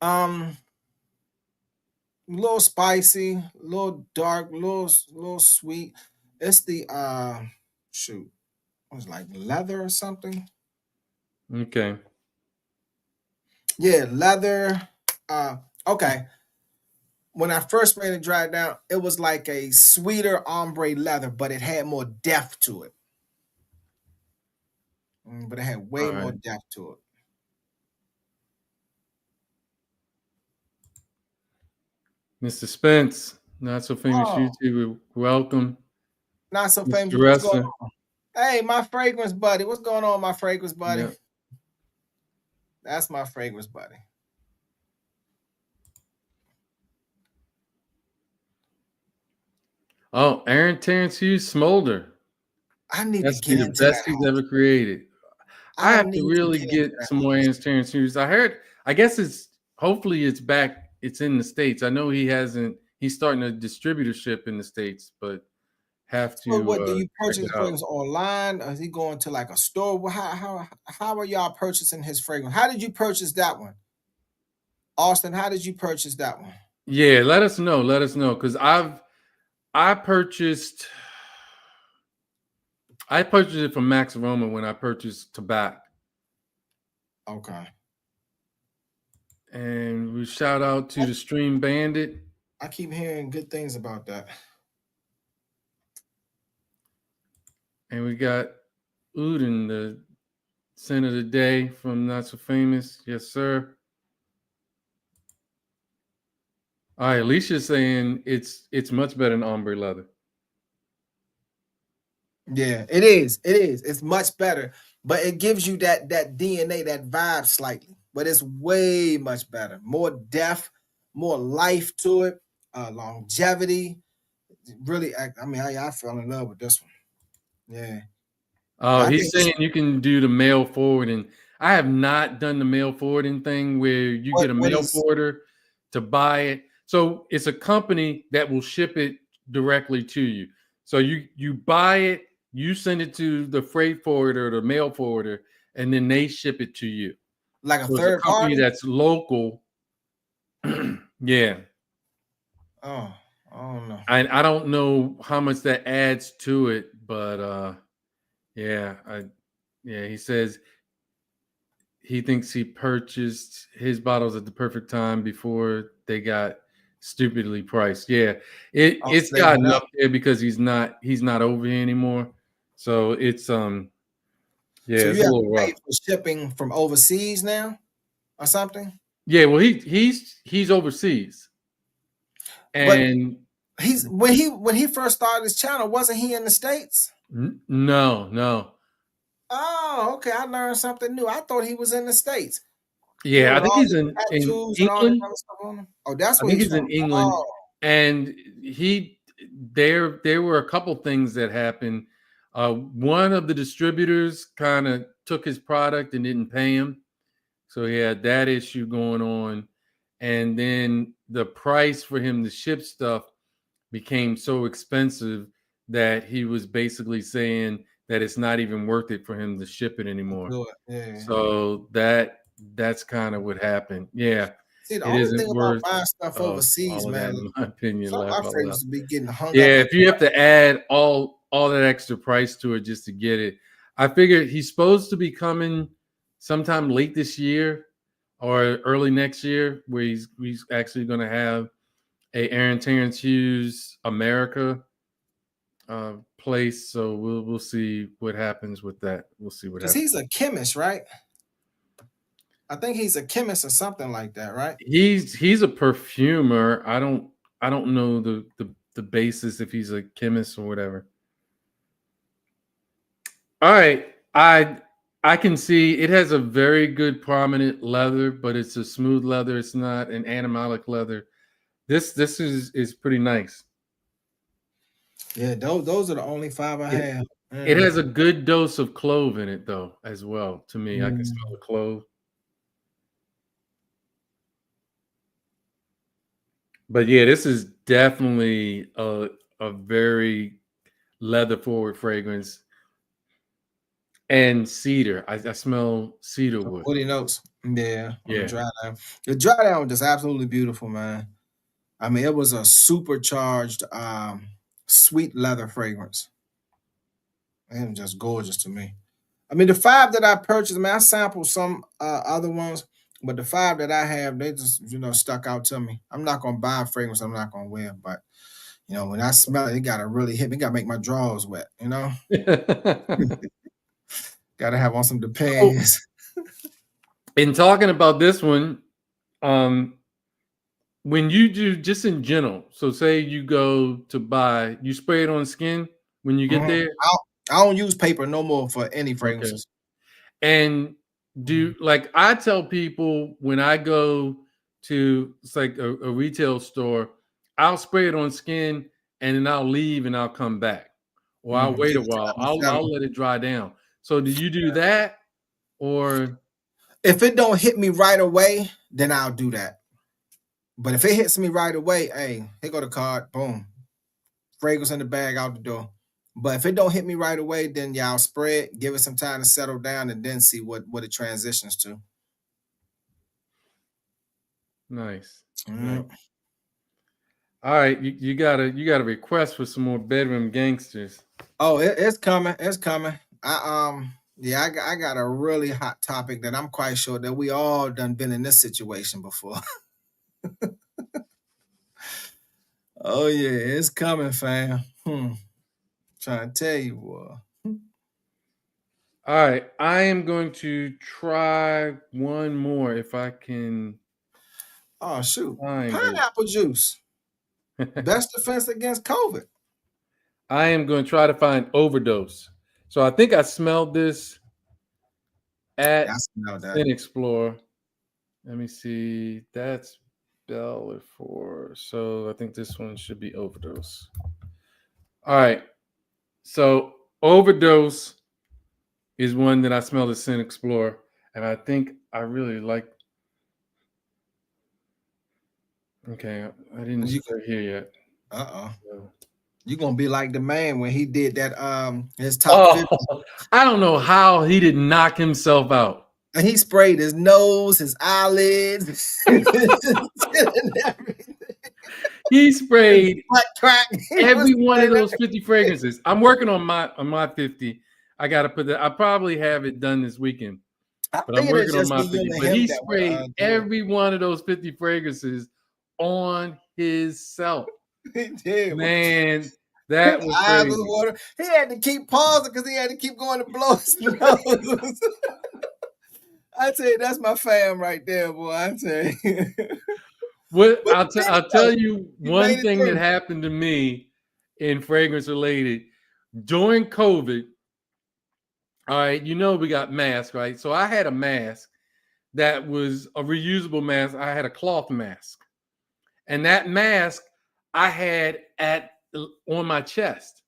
A little spicy, a little dark, little sweet. It's the shoot, it was like leather or something. Okay. Yeah, leather. Okay. When I first made it dry down, it was like a sweeter ombre leather, but it had more depth to it. But it had way more depth to it. Mr. Spence, not so famous Oh. YouTuber, welcome. Not so famous. Mr. What's going Wrestler. on? Hey, my fragrance buddy. What's going on, my fragrance buddy? Yeah. That's my fragrance buddy. Oh, Aaron Terrence Hughes Smolder. I need That's to get the into best that. he's ever created. I have need to really get some more Aaron Terrence Hughes. I guess hopefully it's back. It's in the States. I know he's starting a distributorship in the States, but have to So what do you check purchase it out. fragrance online? Or is he going to like a store? Well, how are y'all purchasing his fragrance? How did you purchase that one? Austin, how did you purchase that one? Yeah, let us know. Let us know. Because I purchased it from Max Aroma when I purchased tobacco. Okay. And we shout out to the Stream Bandit. I keep hearing good things about that. And we got Uden, the scent of the day from Not So Famous. Yes, sir. All right, Alicia's saying it's much better than ombre leather. Yeah, it is. It is. It's much better, but it gives you that DNA, that vibe slightly. But it's way much better. More depth, more life to it, longevity. Really, I mean, I fell in love with this one. Yeah. Oh, he's saying you can do the mail forward, and I have not done the mail forwarding thing where you get a What mail is forwarder to buy it. So it's a company that will ship it directly to you. So you buy it, you send it to the freight forwarder, the mail forwarder, and then they ship it to you. like a So it's a third company party? that's local. Yeah. Oh, I don't know. I don't know how much that adds to it, but yeah, he says he thinks he purchased his bottles at the perfect time before they got stupidly priced. Yeah, Oh, it's saving gotten it up up. there because he's not over here anymore. So it's yeah, So it's you a have little to pay rough. for shipping from overseas now or something? Yeah, well he's overseas But and he's when he first started his channel, wasn't he in the States? no. Oh, okay. I learned something new. I thought he was in the States. He Yeah, with I think all he's the in tattoos and all that England. other stuff on him. Oh, that's I where think he's he's from. in England, Oh, and he there were a couple things that happened. One of the distributors kind of took his product and didn't pay him, so he had that issue going on. And then the price for him to ship stuff became so expensive that he was basically saying that it's not even worth it for him to ship it anymore. do it. Yeah. So that's kind of what happened. Yeah, See, the it only isn't thing about worth buying stuff overseas, all of that, man, in my opinion. some of Laugh my out loud. fragrances be getting hung up Yeah, in if you have to add all that extra price to it just to get it, I figured he's supposed to be coming sometime late this year or early next year, where he's actually going to have a Aaron Terrence Hughes America place. So we'll see what happens with that. We'll see what because happens. he's a chemist, right? I think he's a chemist or something like that, right? He's a perfumer. I don't know the basis if he's a chemist or whatever. All right, I can see it has a very good prominent leather, but it's a smooth leather. It's not an animalic leather. This is pretty nice. Yeah, those are the only five I It have. it has a good dose of clove in it though, as well. To me, I can Mm. smell the clove. But yeah, this is definitely a very leather forward fragrance and cedar. I smell cedar wood. Woody notes. Yeah, on the Yeah. dry down. The dry down was just absolutely beautiful, man. I mean, it was a supercharged sweet leather fragrance. It was just gorgeous to me. I mean, the five that I purchased, man, I sampled some other ones, but the five that I have, they just, stuck out to me. I'm not gonna buy a fragrance I'm not gonna wear, but when I smell it, it gotta really hit me. It gotta make my drawers wet. Gotta have on some So, Depends. in talking about this one, um, when you do just in general, so say you go to buy, you spray it on skin when you get Mhm. there. I don't use paper no more for any Okay. fragrances. And Mhm. do like I tell people when I go to it's like a retail store, I'll spray it on skin and then I'll leave and I'll come back. Or I'll wait Give a it time while. to settle. I'll let it dry down. So do you do that or If it don't hit me right away, then I'll do that. But if it hits me right away, hey, here go the card, boom, fragrance in the bag out the door. But if it don't hit me right away, then y'all spray it, give it some time to settle down, and then see what it transitions to. nice. Nice. Mm. All right, you got a request for some more bedroom gangsters. Oh, it's coming. It's coming. Yeah, I got a really hot topic that I'm quite sure that we all done been in this situation before. Oh yeah, it's coming, fam. Trying to tell you, boy. All right, I am going to try one more if I can Oh shoot, find pineapple juice, it. best defense against COVID. I am going to try to find overdose. So I think I smelled this Yeah, I at smell that. Sin Explorer. Let me see. That's Bellafor. So I think this one should be overdose. All right. So overdose is one that I smelled at Sin Explorer. and I think I really like. Okay, I didn't You, start here yet. So. You're gonna be like the man when he did that his top 50. Oh, I don't know how he didn't knock himself out. And he sprayed his nose, his eyelids, He sprayed butt crack. every one of those 50 fragrances. I'm working on my 50. I gotta put that. I probably have it done this weekend, but I'm working on my 50. But he sprayed every one of those 50 fragrances on his self. He did. Man, that was crazy. Water. He had to keep pausing because he had to keep going to blow his nose. I tell you, that's my fam right there, boy. I tell you. What I'll tell you one thing that happened to me in fragrance related during COVID. All right, we got masks, right? So I had a mask that was a reusable mask. I had a cloth mask, and that mask I had on my chest,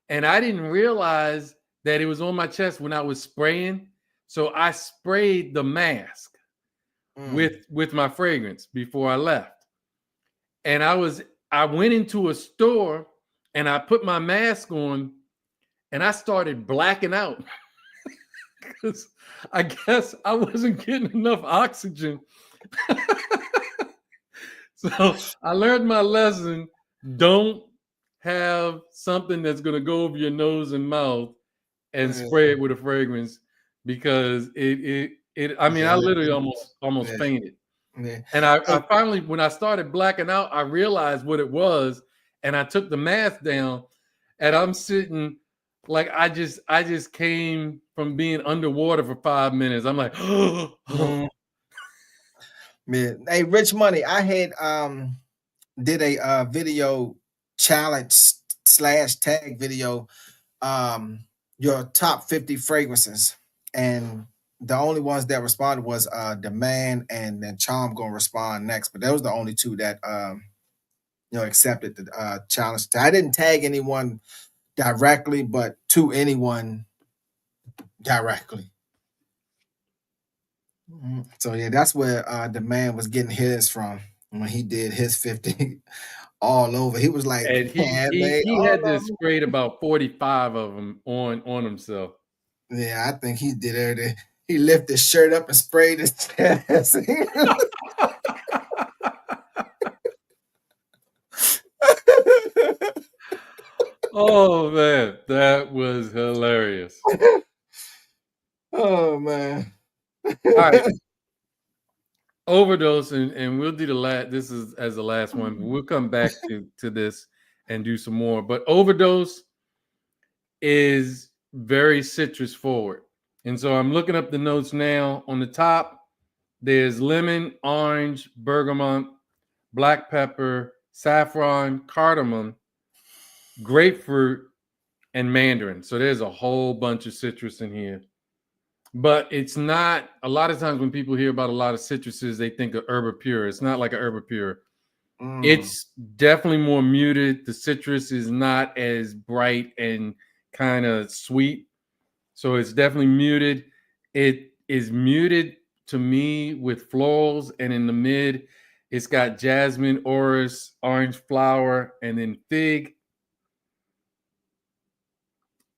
and I didn't realize that it was on my chest when I was spraying. So I sprayed the mask with my fragrance before I left. And I went into a store and I put my mask on and I started blacking out because I guess I wasn't getting enough oxygen. So I learned my lesson. Don't have something that's going to go over your nose and mouth and spray it with a fragrance, because I literally almost fainted. Yeah. And I finally, when I started blacking out, I realized what it was, and I took the mask down, and I'm sitting like I just came from being underwater for 5 minutes. I'm like, man. Hey, Rich Money, I had did a video challenge / tag video, your top 50 fragrances, and the only ones that responded was Demand, and then Charm gonna respond next. But that was the only two that accepted the challenge. I didn't tag anyone directly, but to anyone directly. So yeah, that's where Demand was getting his from when he did his 50 all over. He was like, and he had to spray about 45 of them on himself. Yeah, I think he did everything. He lifted his shirt up and sprayed his chest. Oh man, that was hilarious. Oh man. All right. Overdose, and we'll do this is as the last one, but we'll come back to this and do some more. But Overdose is very citrus forward. And so I'm looking up the notes now. On the top, there's lemon, orange, bergamot, black pepper, saffron, cardamom, grapefruit, and mandarin. So there's a whole bunch of citrus in here. But it's not, a lot of times when people hear about a lot of citruses, they think of Herbapure. It's not like a Herbapure. It's definitely more muted. The citrus is not as bright and kind of sweet. So it's definitely muted. It is muted to me with florals, and in the mid, it's got jasmine, orris, orange flower, and then fig.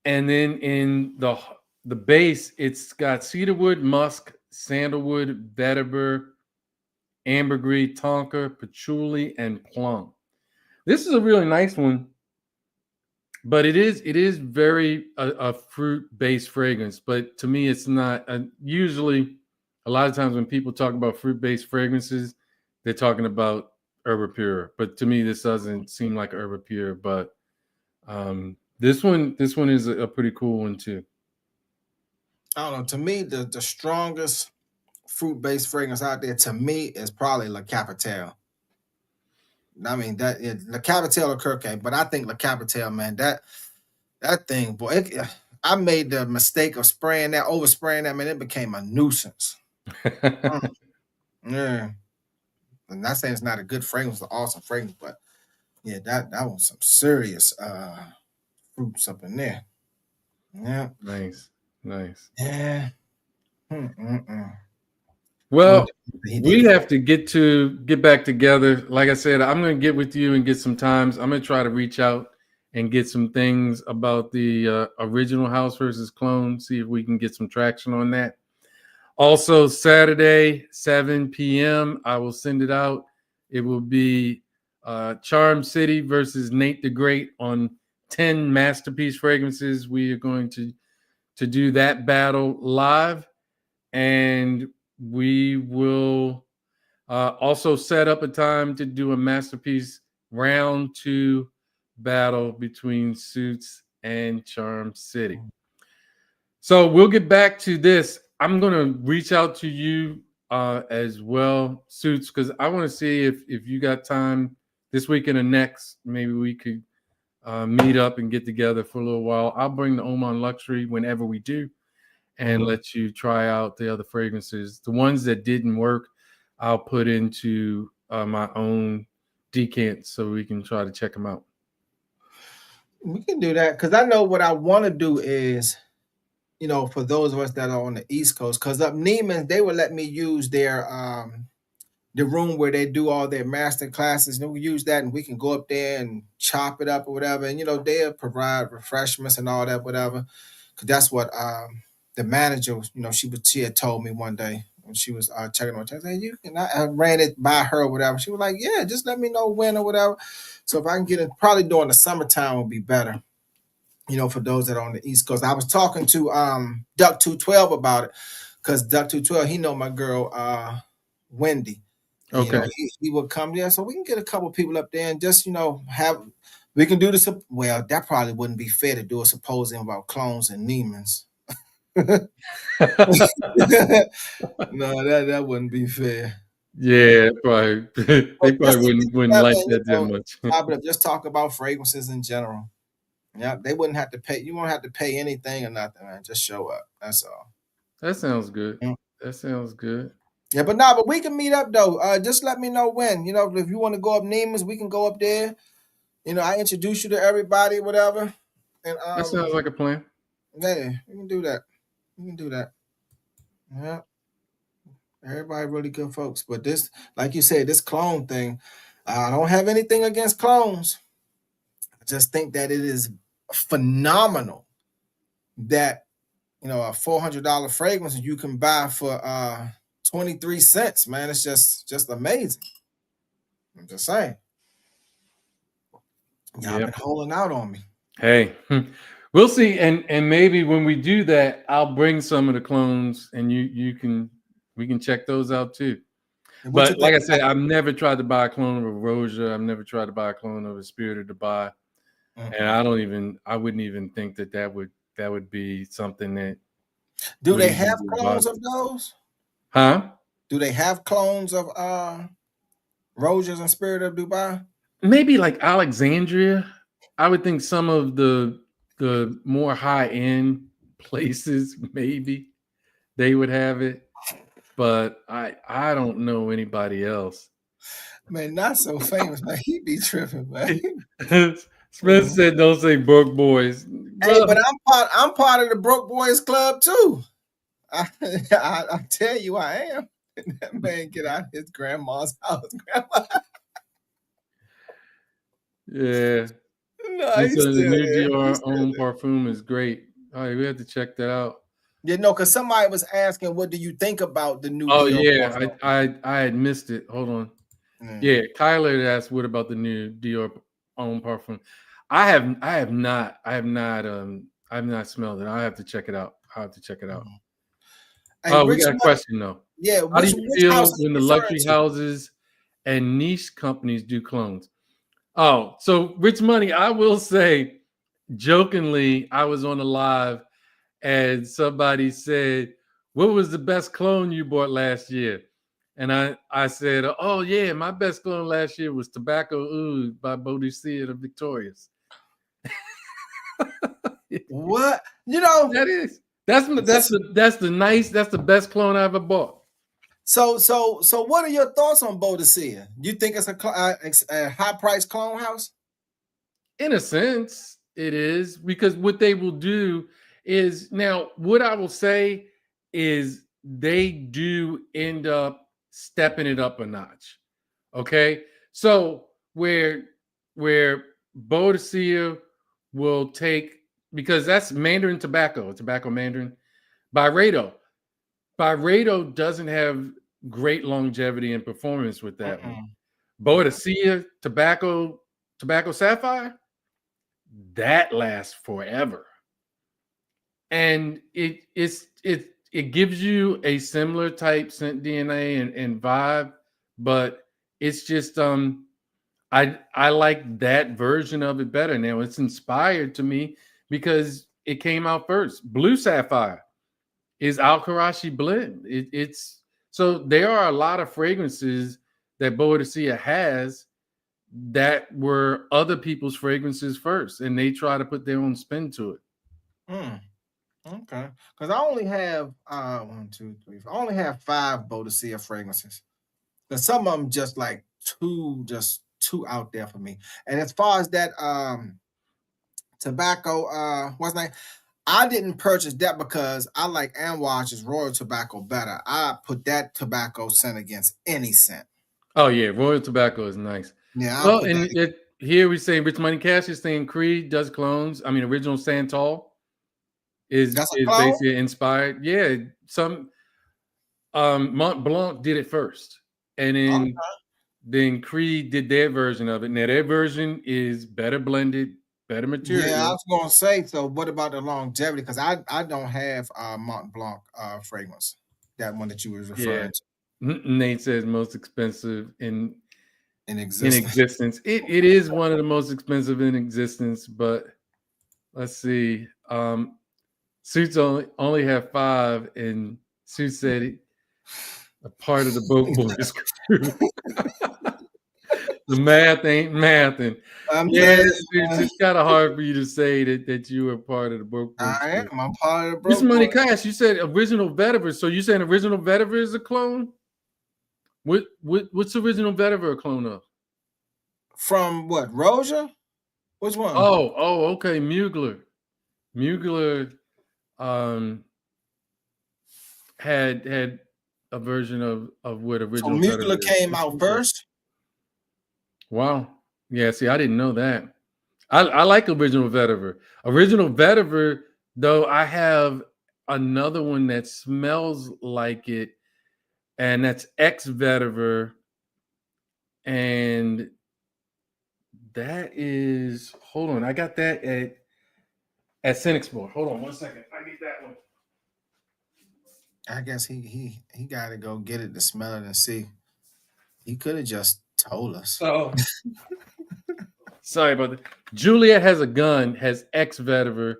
And then in the base, it's got cedarwood, musk, sandalwood, vetiver, ambergris, tonka, patchouli, and plum. This is a really nice one, but it is very a fruit-based fragrance. But to me, it's not. Usually, a lot of times when people talk about fruit-based fragrances, they're talking about Herbapure. But to me, this doesn't seem like Herbapure. But this one is a pretty cool one too. I don't know. To me, the strongest fruit-based fragrance out there, to me, is probably Le Capitale. I mean, Le Capitale or Kirke, but I think Le Capitale, man, that thing, boy, I made the mistake of overspraying that, man. It became a nuisance. Yeah. I'm not saying it's not a good fragrance, it's an awesome fragrance, but yeah, that was some serious fruits up in there. Yeah. Nice. Yeah. Well, He we did. have to get back together. Like I said, I'm going to get with you and get some times. I'm going to try to reach out and get some things about the original House versus Clone, see if we can get some traction on that. Also, Saturday, 7 p.m., I will send it out. It will be Charm City versus Nate the Great on 10 masterpiece fragrances. We are going to do that battle live, and we will also set up a time to do a masterpiece round 2 battle between Suits and Charm City. So we'll get back to this. I'm going to reach out to you as well, Suits, because I want to see if you got time this week and the next. Maybe we could meet up and get together for a little while. I'll bring the Oman Luxury whenever we do and let you try out the other fragrances. The ones that didn't work, I'll put into my own decants so we can try to check them out. We can do that because I know what I want to do is, for those of us that are on the East Coast, because up Neiman's, they would let me use their the room where they do all their master classes. And we use that and we can go up there and chop it up or whatever. And they'll provide refreshments and all that, whatever. Because that's what the manager, she had told me one day when she was checking on text. Hey, I ran it by her or whatever. She was like, yeah, just let me know when or whatever. So if I can get it, probably during the summertime would be better. For those that are on the East Coast. I was talking to Duck 212 about it because Duck 212, he know my girl Wendy. Okay. He would come there, so we can get a couple people up there and just we can do this. Well, that probably wouldn't be fair to do a symposium about clones and Neiman's. No, that wouldn't be fair. Yeah, probably. They probably wouldn't like that much. Probably just talk about fragrances in general. Yeah, they wouldn't have to pay. You won't have to pay anything or nothing, man. Just show up. That's all. That sounds good. That sounds good. Yeah, but we can meet up though. Just let me know when. If you want to go up Neiman's, we can go up there. I introduce you to everybody, whatever. And that sounds like a plan. Yeah, we can do that. Yeah. Everybody really good folks. But this, like you said, this clone thing, I don't have anything against clones. I just think that it is phenomenal that a $400 fragrance you can buy for 23 cents, man. It's just amazing. I'm just saying. Y'all been holding out on me. Hey, we'll see. And maybe when we do that, I'll bring some of the clones and we can check those out too. But like I said, I've never tried to buy a clone of a Roja. I've never tried to buy a clone of a Spirit of Dubai. And I wouldn't even think that would be something that. Do they have clones of those? Huh? Do they have clones of Rojas and Spirit of Dubai? Maybe like Alexandria. I would think some of the more high end places maybe they would have it, but I don't know anybody else. Man, not so famous, man. He be tripping, man. Smith said, "Don't say Broke Boys." Hey, but I'm part of the Broke Boys Club too. I tell you, I am. That man get out of his grandma's house. Grandma. Yeah. No, the new Dior Homme Parfum is great. All right, we have to check that out. Yeah, no, because somebody was asking, what do you think about the new Dior? Oh, yeah, I had missed it. Hold on. Yeah, Kyler asked, what about the new Dior Homme Parfum? I have not smelled it. I have to check it out. Hey, we got a question though. Yeah. How do you feel when the luxury houses and niche companies do clones? Oh, so Rich Money, I will say, jokingly, I was on a live and somebody said, what was the best clone you bought last year? And I said, oh yeah, my best clone last year was Tobacco Oud by Boadicea the Victorious. What? That's the best clone I ever bought. So what are your thoughts on Boadicea? Do you think it's a high price clone house? In a sense, it is, because what they will do is, now what I will say is they do end up stepping it up a notch. Okay, so where Boadicea will take, because that's Mandarin tobacco Mandarin. Byredo doesn't have great longevity and performance with that one. Boadicea tobacco sapphire, that lasts forever, and it gives you a similar type scent DNA and vibe, but it's just I like that version of it better. Now it's inspired to me because it came out first. Blue Sapphire is Al-Karachi blend. It's so there are a lot of fragrances that Boadicea has that were other people's fragrances first, and they try to put their own spin to it. Okay, because I only have one, two, three. I only have 5 Boadicea fragrances. But some of them just like just too out there for me. And as far as that tobacco, what's name? I didn't purchase that because I like Amouage's Royal Tobacco better. I put that tobacco scent against any scent. Oh yeah, Royal Tobacco is nice. Yeah. Well, and here we say Rich Money Cash is saying Creed does clones. I mean, original Santal is basically inspired. Yeah, some Mont Blanc did it first, and then Creed did their version of it. Now their version is better blended, better material. Yeah, I was gonna say. So, what about the longevity? Because I don't have Mont Blanc fragrance, that one that you was referring to. Nate says most expensive in existence. It is one of the most expensive in existence, but let's see. Suits only have 5, and Suits said a part of the Broke Boys crew. The math ain't mathing. It's kind of hard for you to say that you were part of the Broke Boys. I am. I'm part of the Broke Boys. This Money Cash, you said original Vetiver. So you saying original Vetiver is a clone? What's original Vetiver a clone of? From what? Roja? Which one? Oh, okay. Mugler had a version of what original. So Mugler came out first. Wow. Yeah. See, I didn't know that. I like original Vetiver. Original Vetiver, though, I have another one that smells like it, and that's Ex Vetiver, and that is, hold on, I got that at Cinexplore. Hold on 1 second. I need that one. I guess he got to go get it to smell it and see. He could have just told us. Oh, sorry about that. Juliet Has a Gun has Ex Vetiver,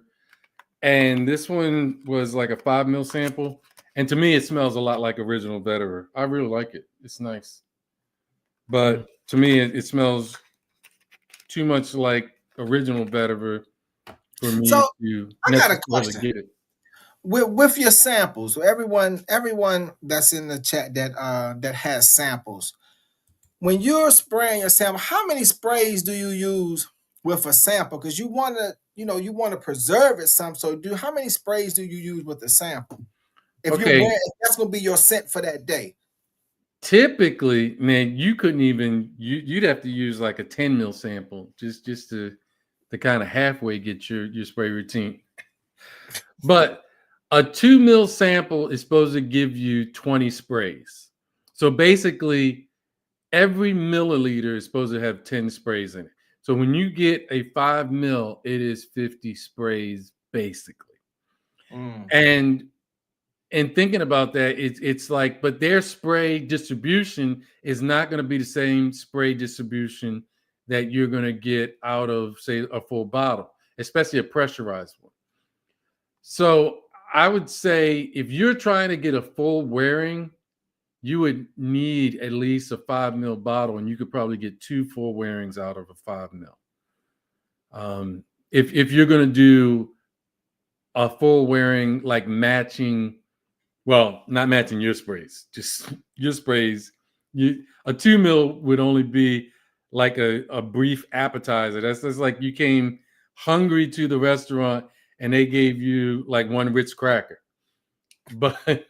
and this one was like a 5 ml sample. And to me, it smells a lot like original Vetiver. I really like it. It's nice, but to me, it smells too much like original Vetiver for me to I got a question. Get it. With your samples, everyone that's in the chat that has samples, when you're spraying your sample, how many sprays do you use with a sample? Because you want to preserve it some. So how many sprays do you use with the sample? If that's going to be your scent for that day. Typically, man, you couldn't even, you'd have to use like a 10 ml sample just to kind of halfway get your spray routine. But a 2 ml sample is supposed to give you 20 sprays. So basically, every milliliter is supposed to have 10 sprays in it. So when you get a 5 ml, it is 50 sprays basically. And thinking about that, it's like, but their spray distribution is not going to be the same spray distribution that you're going to get out of, say, a full bottle, especially a pressurized one. So I would say if you're trying to get a full wearing, you would need at least a 5 ml bottle, and you could probably get 2 full wearings out of a 5 ml. If you're going to do a full wearing, like matching, well, not matching your sprays, just your sprays. A 2 ml would only be like a brief appetizer. That's like you came hungry to the restaurant and they gave you like one Ritz cracker. But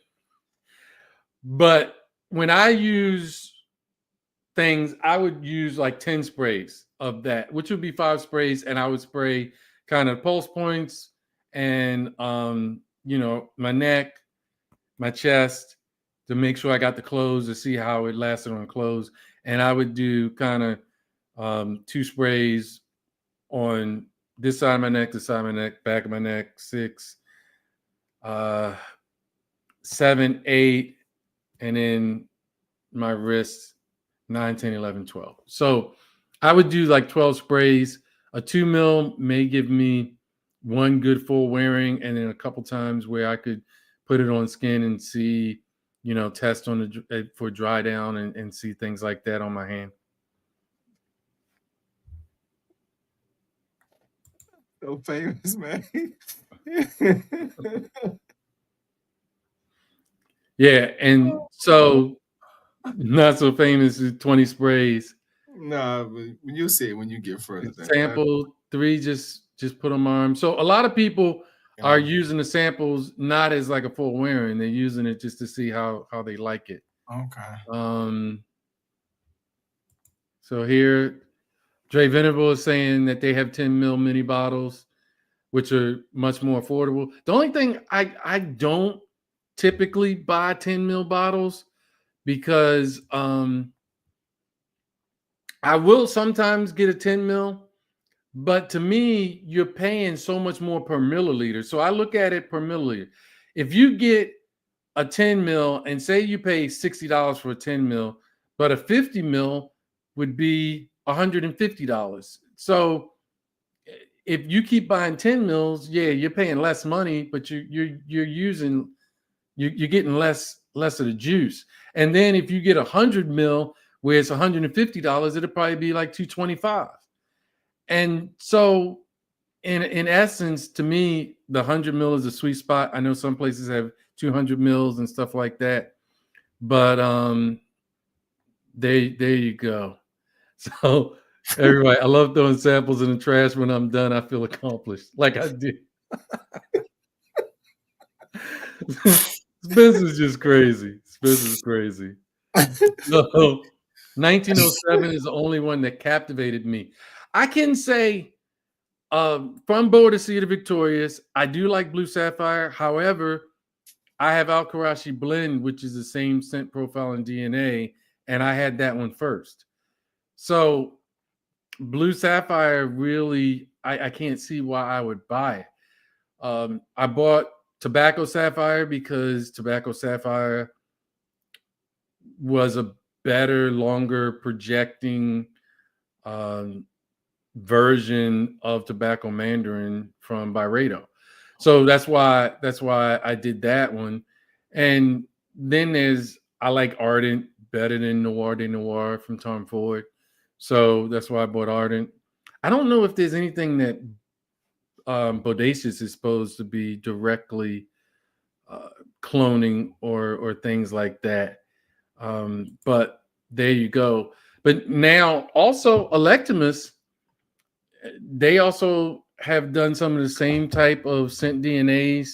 But when I use things, I would use like 10 sprays of that, which would be 5 sprays, and I would spray kind of pulse points and my neck, my chest, to make sure I got the clothes, to see how it lasted on clothes. And I would do kind of 2 sprays on this side of my neck, this side of my neck, back of my neck, 6, 7, 8, and then my wrists, 9, 10, 11, 12. So I would do like 12 sprays. A 2 mil may give me one good full wearing, and then a couple times where I could put it on skin and see, test on the for dry down and see things like that on my hand. So famous, man. Yeah, and so not so famous is 20 sprays. Nah, but when you get further than Sample 3, just put on my arm. So a lot of people are using the samples not as like a full wearing. They're using it just to see how they like it. Okay. So here, Dre Venable is saying that they have 10 mil mini bottles, which are much more affordable. The only thing I don't typically buy 10 mil bottles because I will sometimes get a 10 mil, but to me, you're paying so much more per milliliter. So I look at it per milliliter. If you get a 10 mil and say you pay $60 for a 10 mil, but a 50 mil would be $150. So if you keep buying 10 mils, yeah, you're paying less money, but you're getting less of the juice. And then if you get 100 mil where it's $150, it'll probably be like $225. And so in essence, to me, the 100 mil is a sweet spot. I know some places have 200 mils and stuff like that, but there you go. So everybody, I love throwing samples in the trash. When I'm done, I feel accomplished, like I did. Spence is just crazy. Spence is crazy. So 1907 is the only one that captivated me. I can say from Boadicea to Victorious, I do like Blue Sapphire. However, I have Al-Karachi Blend, which is the same scent profile and DNA, and I had that one first. So Blue Sapphire, really, I can't see why I would buy it. I bought Tobacco Sapphire because Tobacco Sapphire was a better, longer projecting version of Tobacco Mandarin from Byredo. So that's why I did that one. And then I like Ardent better than Noir de Noir from Tom Ford. So that's why I bought Ardent. I don't know if there's anything that Bodacious is supposed to be directly cloning or things like that. But there you go. But now also Electimus, they also have done some of the same type of scent DNAs,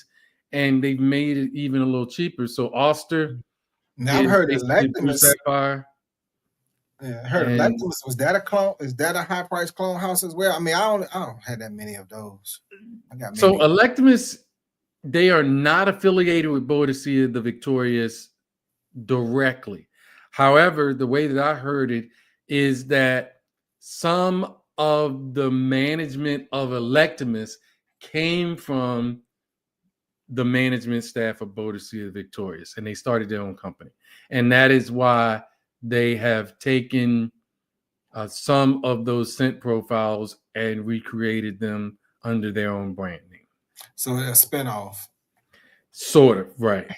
and they've made it even a little cheaper. So Oster, now I've heard Electimus. Sapphire. Yeah, I heard Electimus. Was that a clone? Is that a high price clone house as well? I mean, I don't have that many of those. I got so Electimus, they are not affiliated with Boadicea the Victorious directly. However, the way that I heard it is that some of the management of Electimus came from the management staff of Boadicea the Victorious, and they started their own company. And that is why they have taken some of those scent profiles and recreated them under their own brand name. So a spinoff. Sort of. Right.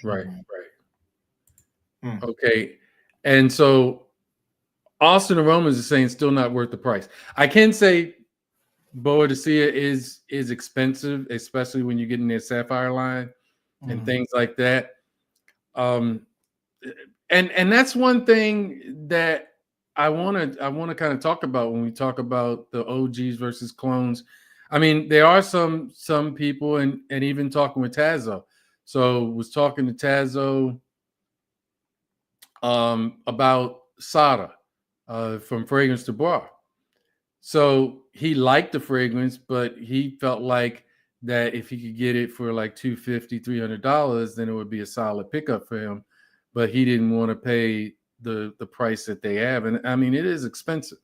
Okay. And so Austin Aromas is saying still not worth the price. I can say Boadicea is expensive, especially when you get in their Sapphire line and things like that. And that's one thing that I want to kind of talk about when we talk about the OGs versus clones. I mean, there are some people, and even talking with Tazo. So was talking to Tazo about Sada from Fragrance to Bar. So he liked the fragrance, but he felt like that if he could get it for like $250, $300, then it would be a solid pickup for him. But he didn't want to pay the price that they have. And I mean, it is expensive.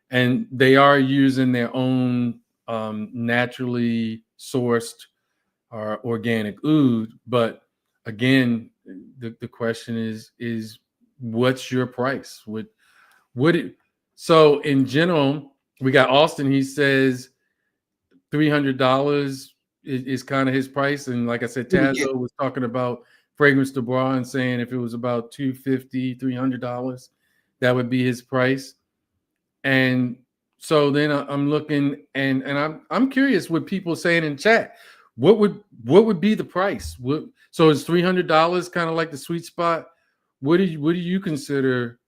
And they are using their own naturally sourced or organic oud. But again, the question is what's your price? So in general, we got Austin. He says $300 is kind of his price. And like I said, Tazo was talking about Fragrance de Bois and saying if it was about $250, $300, that would be his price. And so then I'm looking and I'm curious what people saying in chat. What would be the price? So is $300 kind of like the sweet spot? What do you consider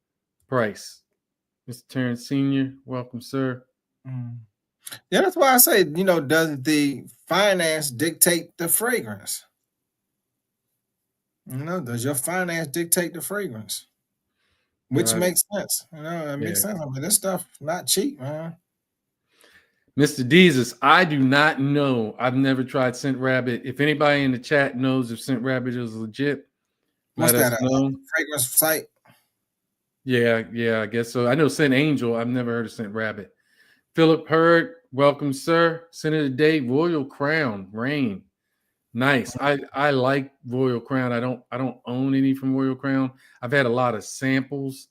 price? Mr. Terrence Sr., welcome, sir. Yeah, that's why I say, does the finance dictate the fragrance? Does your finance dictate the fragrance? Which makes sense. It makes sense. I mean, this stuff not cheap, man. Mr. Deezus, I do not know. I've never tried Scent Rabbit. If anybody in the chat knows if Scent Rabbit is legit, let us know. Fragrance site. Yeah, I guess so. I know Scent Angel. I've never heard of Scent Rabbit. Philip Hurd, welcome, sir. Scent of the day, Royal Crown, Rain. Nice. I like Royal Crown. I don't own any from Royal Crown. I've had a lot of samples.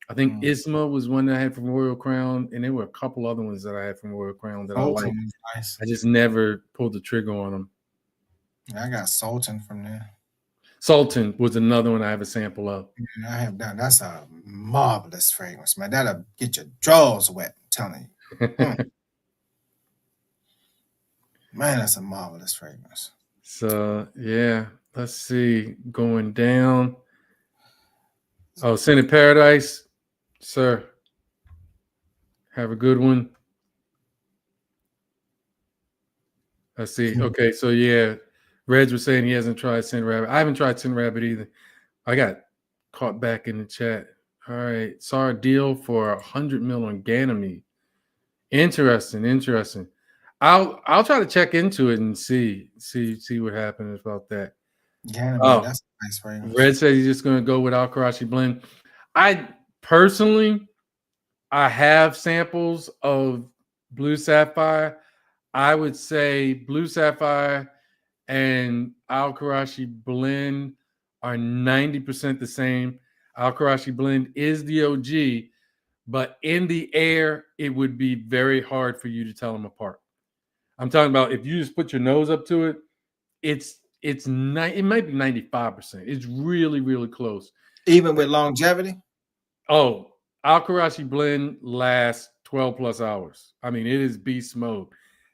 I think Isma was one that I had from Royal Crown, and there were a couple other ones that I had from Royal Crown that I liked. Nice. I just never pulled the trigger on them. Yeah, I got Sultan from there. Sultan was another one I have a sample of. Yeah, I have that. That's a marvelous fragrance, man. That'll get your drawers wet, I'm telling you. Man, that's a marvelous fragrance. So, yeah, let's see. Going down. Oh, Scented Paradise. Sir, have a good one. Let's see. Okay, so yeah, Reg was saying he hasn't tried Scent Rabbit. I haven't tried Scent Rabbit either. I got caught back in the chat. All right, saw a deal for 100 mil on Ganymede. Interesting. I'll try to check into it and see what happens about that. Yeah, that's a nice fragrance. Red says he's just going to go with Al-Karachi blend. I personally, I have samples of Blue Sapphire. I would say Blue Sapphire and Al-Karachi blend are 90% the same. Al-Karachi blend is the OG, but in the air, it would be very hard for you to tell them apart. I'm talking about if you just put your nose up to it, it might be 95%. It's really, really close. Even with longevity? Oh, Al-Karachi blend lasts 12 plus hours. I mean, it is beast mode.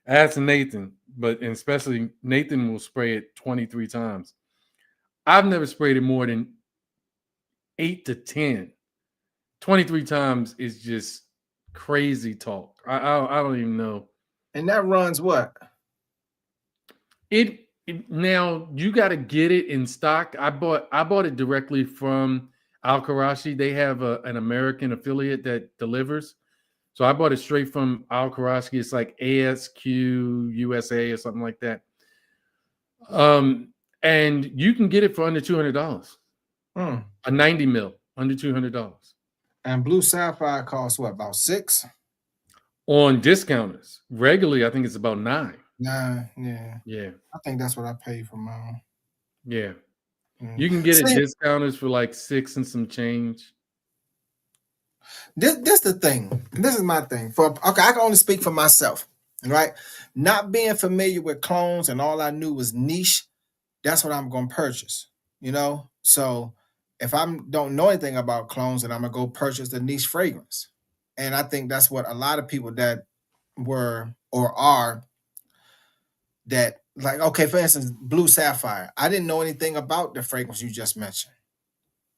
Ask Nathan, but especially Nathan will spray it 23 times. I've never sprayed it more than 8 to 10. 23 times is just crazy talk. I don't even know. And that runs what? Now you got to get it in stock. I bought it directly from Al-Karachi. They have an American affiliate that delivers. So I bought it straight from Al-Karachi. It's like ASQ USA or something like that. And you can get it for under $200. A 90 mil, under $200. And Blue Sapphire costs what, about $6? On discounters. Regularly, I think it's about $9. Yeah. I think that's what I paid for mine. Yeah. You can get it discounters for like $6 and some change. This the thing. This is my thing. I can only speak for myself, right? Not being familiar with clones and all I knew was niche, that's what I'm going to purchase, So if I don't know anything about clones, then I'm going to go purchase the niche fragrance. And I think that's what a lot of people that were or are that, like, okay, for instance, Blue Sapphire. I didn't know anything about the fragrance you just mentioned.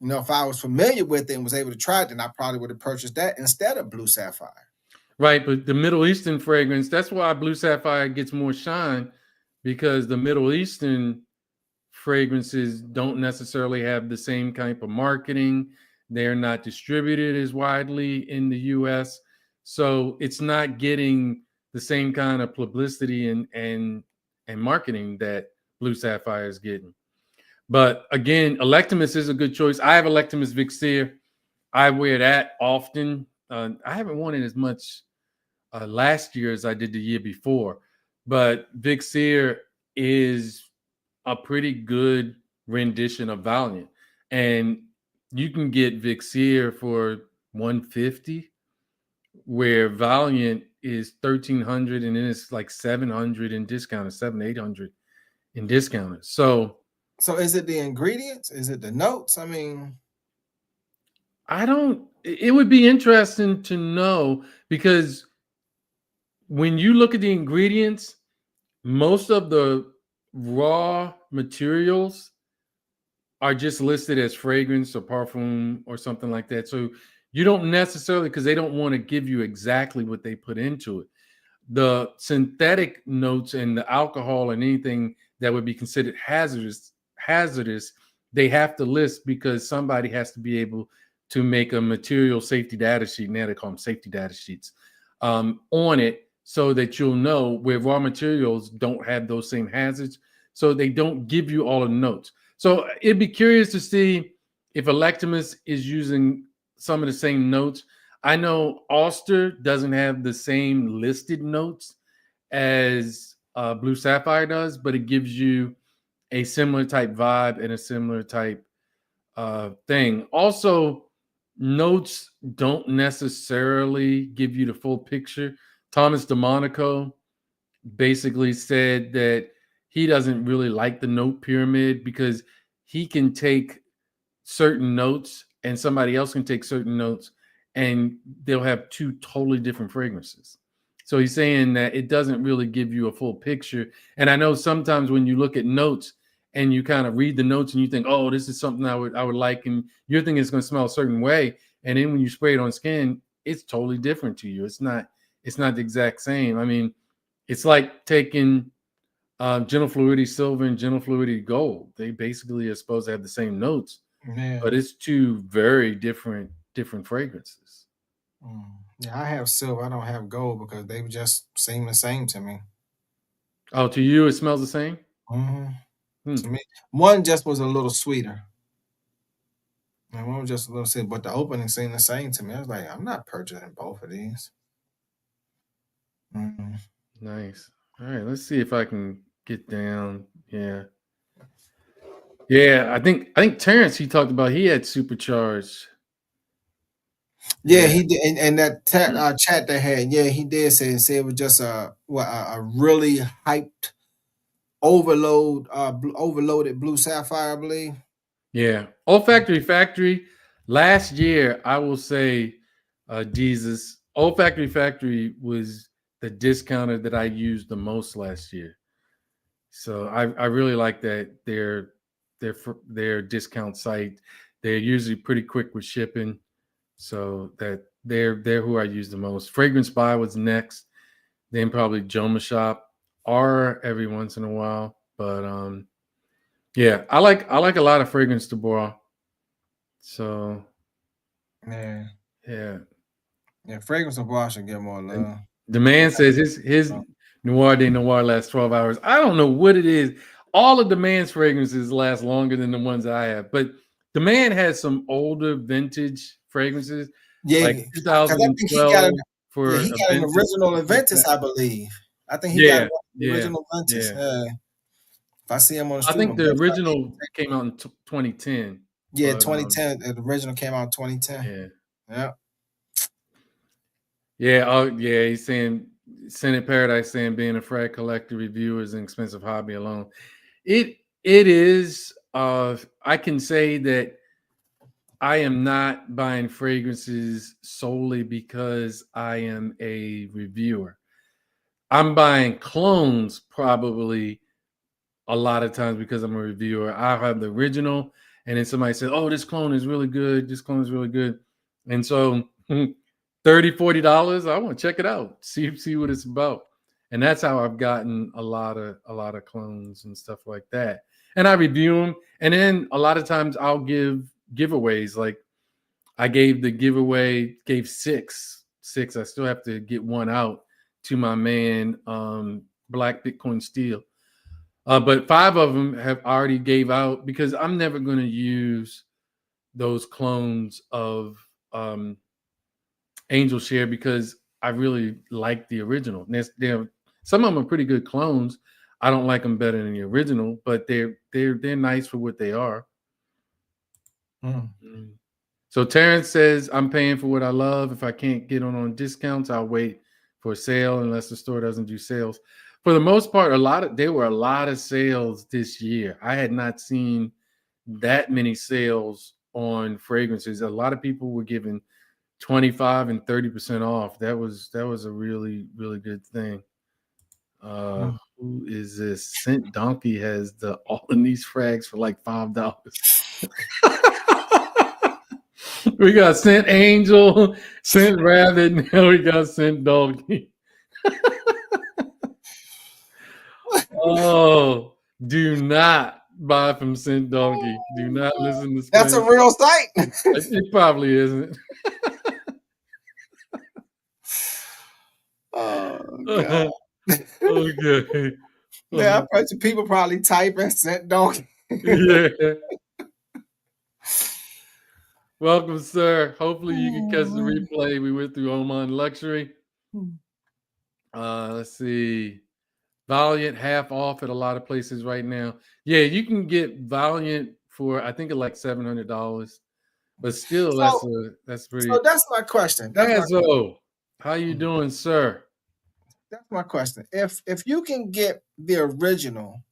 If I was familiar with it and was able to try it, then I probably would have purchased that instead of Blue Sapphire. Right, but the Middle Eastern fragrance, that's why Blue Sapphire gets more shine, because the Middle Eastern fragrances don't necessarily have the same type of marketing. They're not distributed as widely in the US. So it's not getting the same kind of publicity and marketing that Blue Sapphire is getting. But again, Electimus is a good choice. I have Electimus Vixir. I wear that often. I haven't worn it as much last year as I did the year before, but Vixir is a pretty good rendition of Valiant, and you can get Vixir for $150, where Valiant is $1,300, and then it's like $700 in discount, $700-800 in discount. So is it the ingredients? Is it the notes? I mean, it would be interesting to know, because when you look at the ingredients, most of the raw materials are just listed as fragrance or perfume or something like that. So you don't necessarily, because they don't want to give you exactly what they put into it. The synthetic notes and the alcohol and anything that would be considered hazardous, they have to list, because somebody has to be able to make a material safety data sheet, now they call them safety data sheets, on it, so that you'll know where raw materials don't have those same hazards. So they don't give you all the notes. So it'd be curious to see if Electimus is using some of the same notes. I know Ulster doesn't have the same listed notes as Blue Sapphire does, but it gives you a similar type vibe and a similar type thing. Also, notes don't necessarily give you the full picture. Thomas DeMonico basically said that he doesn't really like the note pyramid, because he can take certain notes and somebody else can take certain notes and they'll have two totally different fragrances. So he's saying that it doesn't really give you a full picture. And I know sometimes when you look at notes and you kind of read the notes and you think, oh, this is something I would like, and you're thinking it's going to smell a certain way, and then when you spray it on skin, it's totally different to you. It's not the exact same. I mean, it's like taking Gentle Fluidity Silver and Gentle Fluidity Gold. They basically are supposed to have the same notes, but it's two very different fragrances. Yeah, I have silver. I don't have gold, because they just seem the same to me. Oh, to you, it smells the same? To me, one just was a little sweeter. And one was just a little sweeter, but the opening seemed the same to me. I was like, I'm not purchasing both of these. Nice. All right, let's see if I can get down. Yeah. I think Terrence, he talked about he had Supercharged. Yeah, he did, and that chat they had, yeah, he did say it was just a really hyped overloaded Blue Sapphire, I believe. Yeah, Olfactory Factory. Last year, I will say, Jesus, Olfactory Factory was the discounter that I used the most last year. So I really like that their discount site. They're usually pretty quick with shipping, so that they're who I use the most. Fragrance Buy was next, then probably Joma Shop, or every once in a while. But yeah, I like a lot of Fragrance du Bois. So yeah, Fragrance du Bois should get more love. The man says his Noir de Noir lasts 12 hours. I don't know what it is. All of the man's fragrances last longer than the ones I have, but the man has some older vintage fragrances. Yeah, like 2012 he got an original Aventus, I believe. I think he got the original Aventus. Yeah. If I see him on the street, I think the original came out in 2010. Yeah, 2010. The original came out in 2010. Yeah. Oh, yeah. He's saying Senate Paradise saying being a frag collector reviewer is an expensive hobby alone. It is. I can say that I am not buying fragrances solely because I am a reviewer. I'm buying clones probably a lot of times because I'm a reviewer. I have the original, and then somebody says, oh, this clone is really good. This clone is really good. And so $30-$40, I want to check it out, see what it's about. and that's how I've gotten a lot of clones and stuff like that. And I review them, and then a lot of times I'll give giveaways. Like I gave six. I still have to get one out to my man Black Bitcoin Steel. But 5 of them have already gave out because I'm never going to use those clones of Angel Share because I really like the original. Some of them are pretty good clones. I don't like them better than the original, but they're nice for what they are. So Terrence says, I'm paying for what I love. If I can't get on discounts, I'll wait for a sale unless the store doesn't do sales. For the most part, there were a lot of sales this year. I had not seen that many sales on fragrances. A lot of people were giving 25 and 30% off. That was a really, really good thing. Who is this? Scent Donkey has the all in these frags for like $5. We got Scent Angel, Scent Rabbit. Now we got Scent Donkey. Oh, do not buy from Scent Donkey. Do not listen to. That's a real site. It probably isn't. Oh God. Okay. Yeah, I bet you people probably typing Scent Donkey. Yeah. Welcome, sir. Hopefully you can catch the replay. We went through Oman Luxury. Let's see. Valiant half off at a lot of places right now. Yeah, you can get Valiant for I think like $700, but still that's pretty. So that's my question. How you doing, sir? That's my question. If you can get the original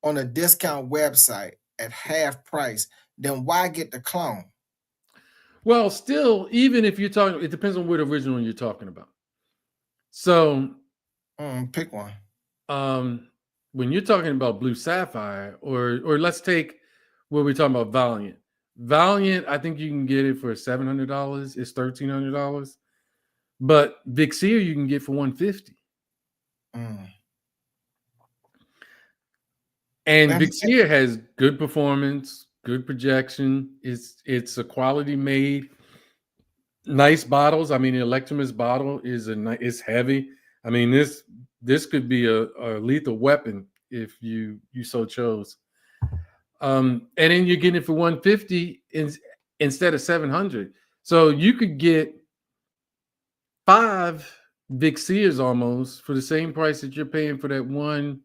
on a discount website at half price, then why get the clone? Well, still, even if you're talking, it depends on what original you're talking about. So, pick one. When you're talking about Blue Sapphire, or let's take what we're talking about, Valiant. Valiant, I think you can get it for $700. It's $1,300, but Vixia you can get for $150. And Vixia has good performance, good projection. It's a quality made, nice bottles. I mean, the Electromus bottle is heavy. I mean, this could be a lethal weapon if you so chose. And then you're getting it for $150 instead of $700. So you could get 5 Vixias almost for the same price that you're paying for that one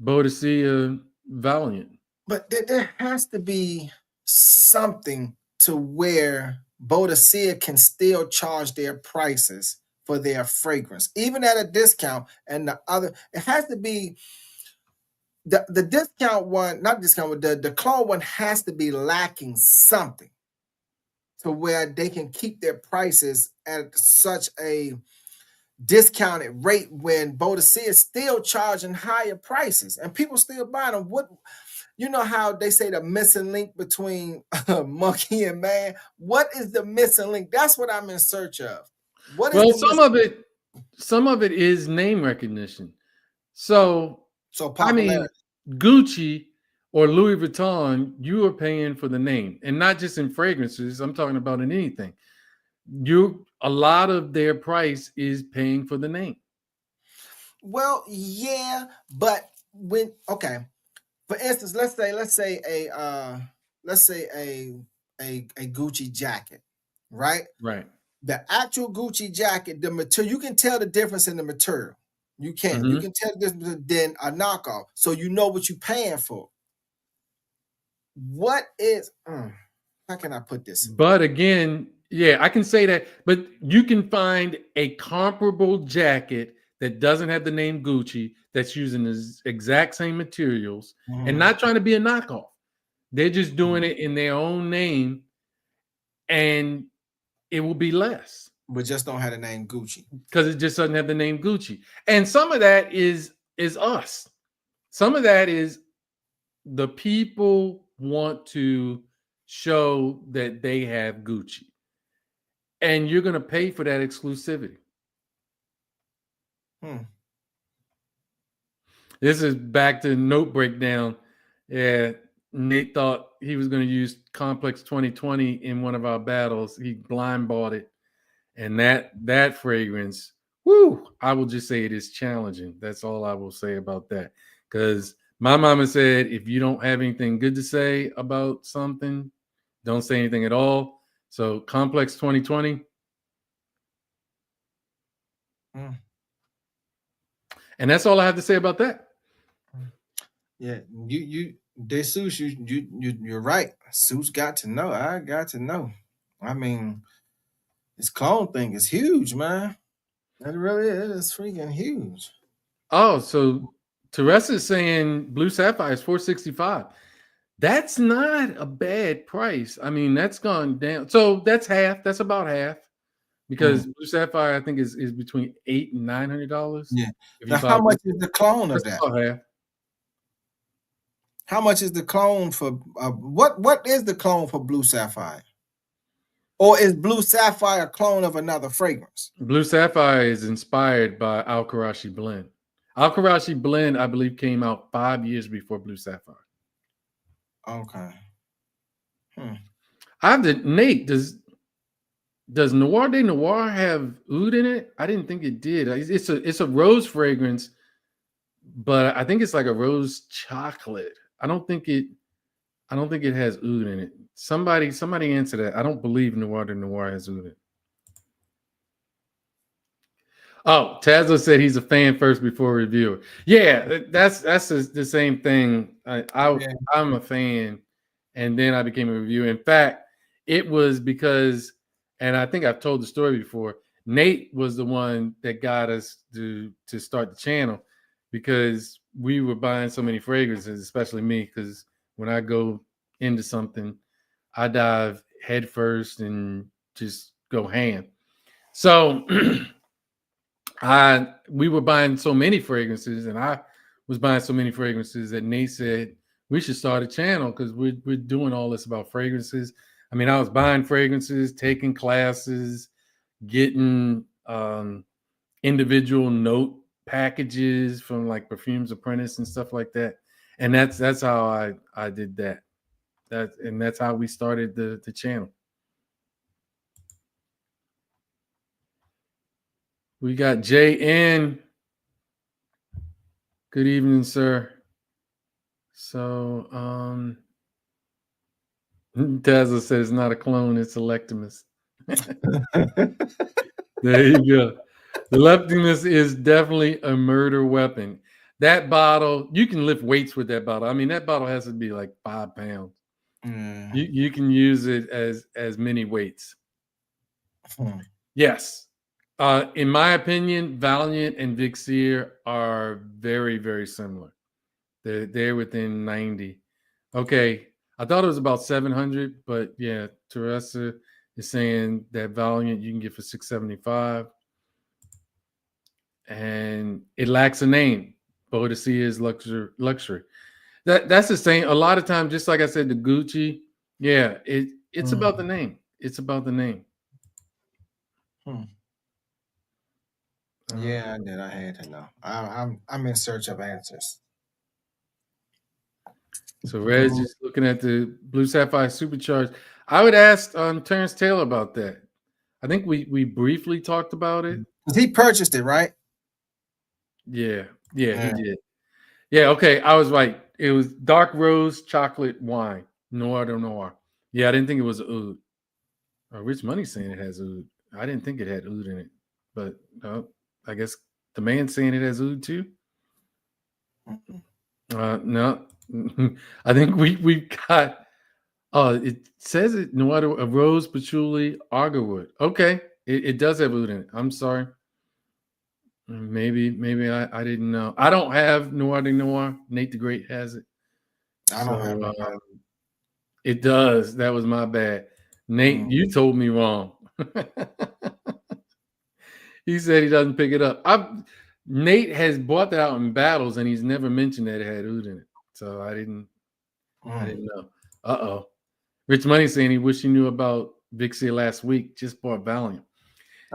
Bodicea Valiant. But there has to be something to where Bodicea can still charge their prices for their fragrance, even at a discount. And the other, it has to be the discount one, not discount, but the clone one has to be lacking something to where they can keep their prices at such a discounted rate when Bodicea is still charging higher prices and people still buying them. What, you know how they say the missing link between monkey and man? What is the missing link? That's what I'm in search of. What is some of it is name recognition. So I mean, Gucci or Louis Vuitton, you are paying for the name, and not just in fragrances. I'm talking about in anything. A lot of their price is paying for the name. Well, yeah, but for instance, let's say a Gucci jacket, right? Right. The actual Gucci jacket, the material, you can tell the difference in the material. You can tell the difference than a knockoff, so you know what you're paying for. What is? How can I put this? But again, yeah, I can say that. But you can find a comparable jacket that doesn't have the name Gucci, that's using the exact same materials and not trying to be a knockoff. They're just doing it in their own name, and it will be less. But just don't have the name Gucci. Because it just doesn't have the name Gucci. And some of that is us. Some of that is the people want to show that they have Gucci. And you're going to pay for that exclusivity. This is back to note breakdown. Yeah, Nate thought he was going to use Complex 2020 in one of our battles. He blind bought it, and that fragrance, whoo! I will just say it is challenging. That's all I will say about that. Because my mama said, if you don't have anything good to say about something, don't say anything at all. So Complex 2020. And that's all I have to say about that. Yeah, Jesus, you're right. Suits got to know. I got to know. I mean, this clone thing is huge, man. It really is. It's freaking huge. Oh, so Teresa is saying Blue Sapphire is $465. That's not a bad price. I mean, that's gone down. So that's half. That's about half. Because Blue Sapphire, I think, is between $800 and $900. Yeah. If Now, how much is the clone of that? About half. How much is the clone for what is the clone for Blue Sapphire? Or is Blue Sapphire a clone of another fragrance? Blue Sapphire is inspired by Al Karashi Blend. Al Karashi Blend, I believe, came out 5 years before Blue Sapphire. Okay. I have to, Nate, does Noir de Noir have oud in it? I didn't think it did. It's a rose fragrance, but I think it's like a rose chocolate. I don't think it has oud in it. Somebody answer that. I don't believe Noir de Noir has oud in it. Oh, Tazza said he's a fan first before a reviewer. Yeah, that's the same thing. I'm a fan, and then I became a reviewer. In fact, it was because, and I think I've told the story before, Nate was the one that got us to start the channel because we were buying so many fragrances, especially me, because when I go into something, I dive head first and just go ham. So we were buying so many fragrances, and I was buying so many fragrances that Nate said we should start a channel because we're doing all this about fragrances. I mean, I was buying fragrances, taking classes, getting individual note packages from like Perfumes Apprentice and stuff like that. And that's how I did that. That's how we started the channel. We got JN. Good evening, sir. So, Tazza says it's not a clone, it's a Lectimus. There you go. The Lectimus is definitely a murder weapon. That bottle, you can lift weights with that bottle. I mean, that bottle has to be like 5 pounds. You can use it as many weights. Yes. In my opinion, Valiant and Vixir are very, very similar. They're within 90. Okay, I thought it was about 700, but yeah, Teresa is saying that Valiant you can get for $675, and it lacks a name. Bodicea is luxury. That's the same. A lot of times, just like I said, the Gucci, yeah, it's about the name. It's about the name. Yeah, I did. I had to know. I'm in search of answers. So Red's just looking at the Blue Sapphire Supercharged. I would ask Terrence Taylor about that. I think we briefly talked about it. He purchased it, right? Yeah, he did. Yeah, okay. I was right. It was dark rose chocolate wine, Noir de Noir. Yeah, I didn't think it was oud. Rich Money's saying it has oud. I didn't think it had oud in it, but I guess the man's saying it has oud too. No, I think we've got. It says it Noir de rose, patchouli, agarwood. Okay, it does have oud in it. I'm sorry. Maybe I didn't know. I don't have Noir de Noir. Nate the Great has it. I don't have it. It does. That was my bad. Nate, you told me wrong. He said he doesn't pick it up. Nate has bought that out in battles, and he's never mentioned that it had oud in it. So I didn't know. Rich Money saying he wished he knew about Vixia last week. Just bought Valiant.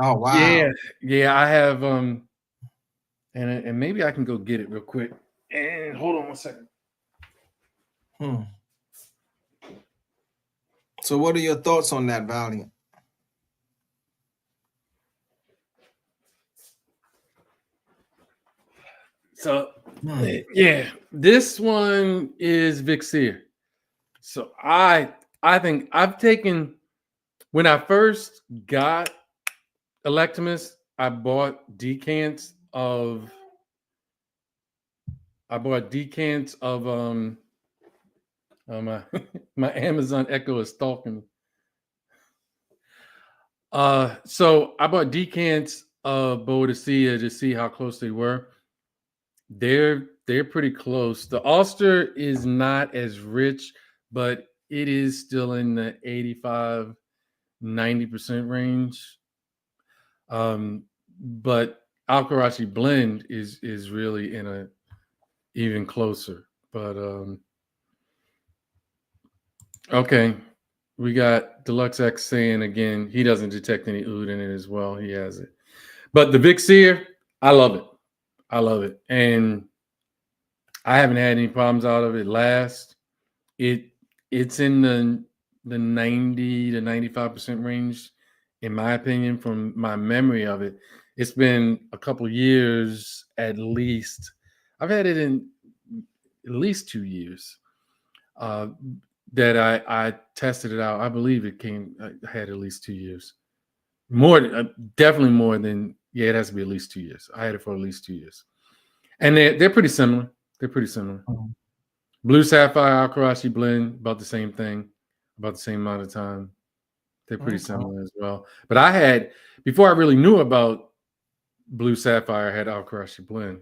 Oh wow. Yeah. I have and maybe I can go get it real quick And hold on one second. So what are your thoughts on that Valiant? So yeah, this one is Vixir. So I think I've taken, when I first got Electimus, I bought decants of my my Amazon Echo is stalking me. So I bought decants of Boadicea to see how close they were. They're pretty close. The Ulster is not as rich, but it is still in the 85-90% range. But Alkarachi blend is really in a even closer. But okay, we got Deluxe X saying again he doesn't detect any oud in it as well. He has it, but the Vixir, I love it. I love it, and I haven't had any problems out of it. It's in the 90 to 95% range, in my opinion, from my memory of it. It's been a couple years at least. I've had it in at least 2 years that I tested it out. I believe I had at least 2 years. More, definitely more than, yeah, it has to be at least 2 years. I had it for at least 2 years. And they're pretty similar. They're pretty similar. Blue Sapphire, Alkarachi blend, about the same thing, about the same amount of time. They're pretty similar as well. But I had, before I really knew about Blue Sapphire, I had Alkarachi blend.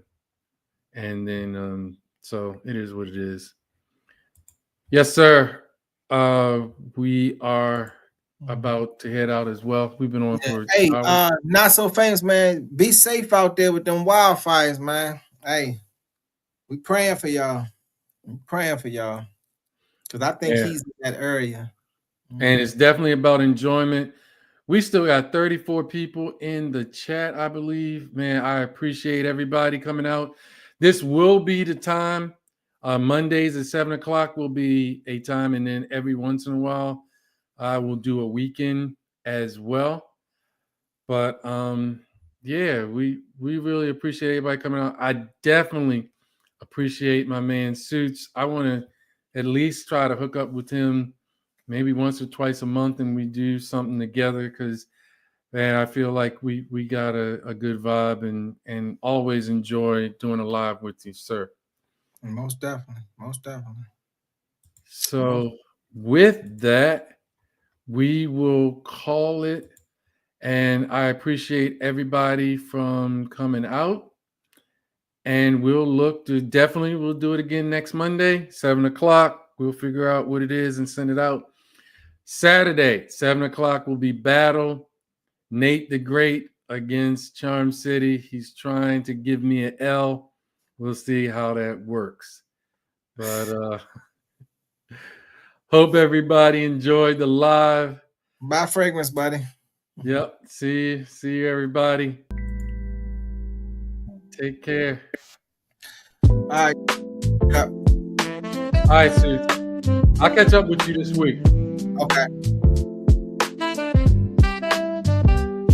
And then, so it is what it is. Yes, sir. We are about to head out as well. We've been on for Not So Famous, man. Be safe out there with them wildfires, man. Hey, we praying for y'all. I'm praying for y'all. Because I think he's in that area. And it's definitely about enjoyment. We still got 34 people in the chat, I believe. Man, I appreciate everybody coming out. This will be the time. Mondays at 7 o'clock will be a time. And then every once in a while, I will do a weekend as well. But yeah, we really appreciate everybody coming out. I definitely appreciate my man Suits. I want to at least try to hook up with him maybe once or twice a month and we do something together, because man, I feel like we got a good vibe and always enjoy doing a live with you, sir. Most definitely. Most definitely. So with that, we will call it. And I appreciate everybody from coming out. And we'll we'll do it again next Monday, 7 o'clock. We'll figure out what it is and send it out. Saturday, 7 o'clock will be battle. Nate the Great against Charm City. He's trying to give me an L. We'll see how that works. But hope everybody enjoyed the live. Bye, Fragrance, buddy. Yep. See you, everybody. Take care. All right. Yep. All right, Suits. I'll catch up with you this week. Okay.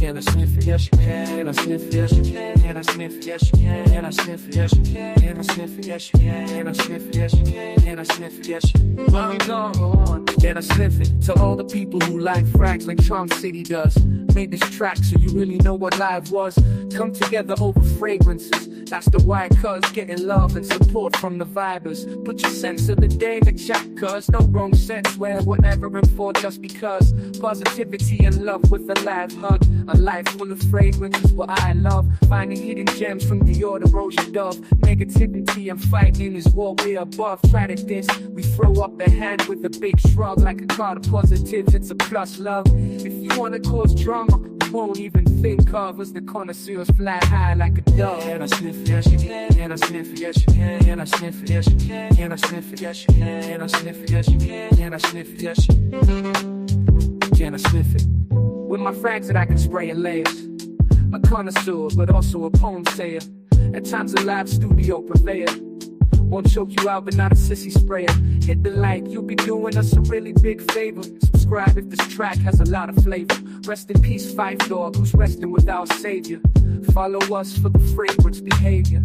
Can I sniff it? Yes, you can. Can I sniff it? Yes, you can. Can I sniff it? Yes, you can. Can I sniff it? Yes, you can. Can I sniff it? Yes, you can. Can I sniff it? Yes, you can. Can I sniff it? Yes, you can. Well, we don't go on. Can I sniff it? To all the people who like frags like Charm City does. Made this track so you really know what live was. Come together over fragrances. That's the why, cuz getting love and support from the vibers. Put your sense of the day in the chat, cuz no wrong sense where whatever and for just because. Positivity and love with a live hug. A life full of fragrance is what I love. Finding hidden gems from Dior to Roche Dove. Negativity and fighting is what we're above. Try to diss, we throw up a hand with a big shrug. Like a card of positives, it's a plus love. If you wanna cause drama, won't even think of us. The connoisseurs fly high like a dove. Can I sniff it? Yes, you can. Can I sniff it? Yes, you can. Can I sniff it? Yes, you can. Can I sniff it? Yes, you can. Can I sniff it? Yes, you can. Can I sniff it? Yes, you can. Can I sniff it? With my frags that I can spray in layers. A connoisseur, but also a poem sayer. At times a live studio purveyor. Won't choke you out, but not a sissy sprayer. Hit the like, you'll be doing us a really big favor. Subscribe if this track has a lot of flavor. Rest in peace, Fife Dog, who's resting with our savior. Follow us for the fragrance behavior.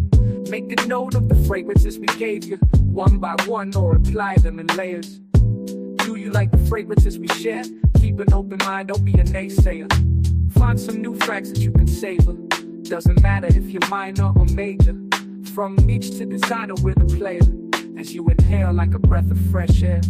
Make a note of the fragrances we gave you, one by one, or apply them in layers. Do you like the fragrances we share? Keep an open mind, don't be a naysayer. Find some new tracks that you can savor. Doesn't matter if you're minor or major. From niche to designer, we're the player. As you inhale like a breath of fresh air.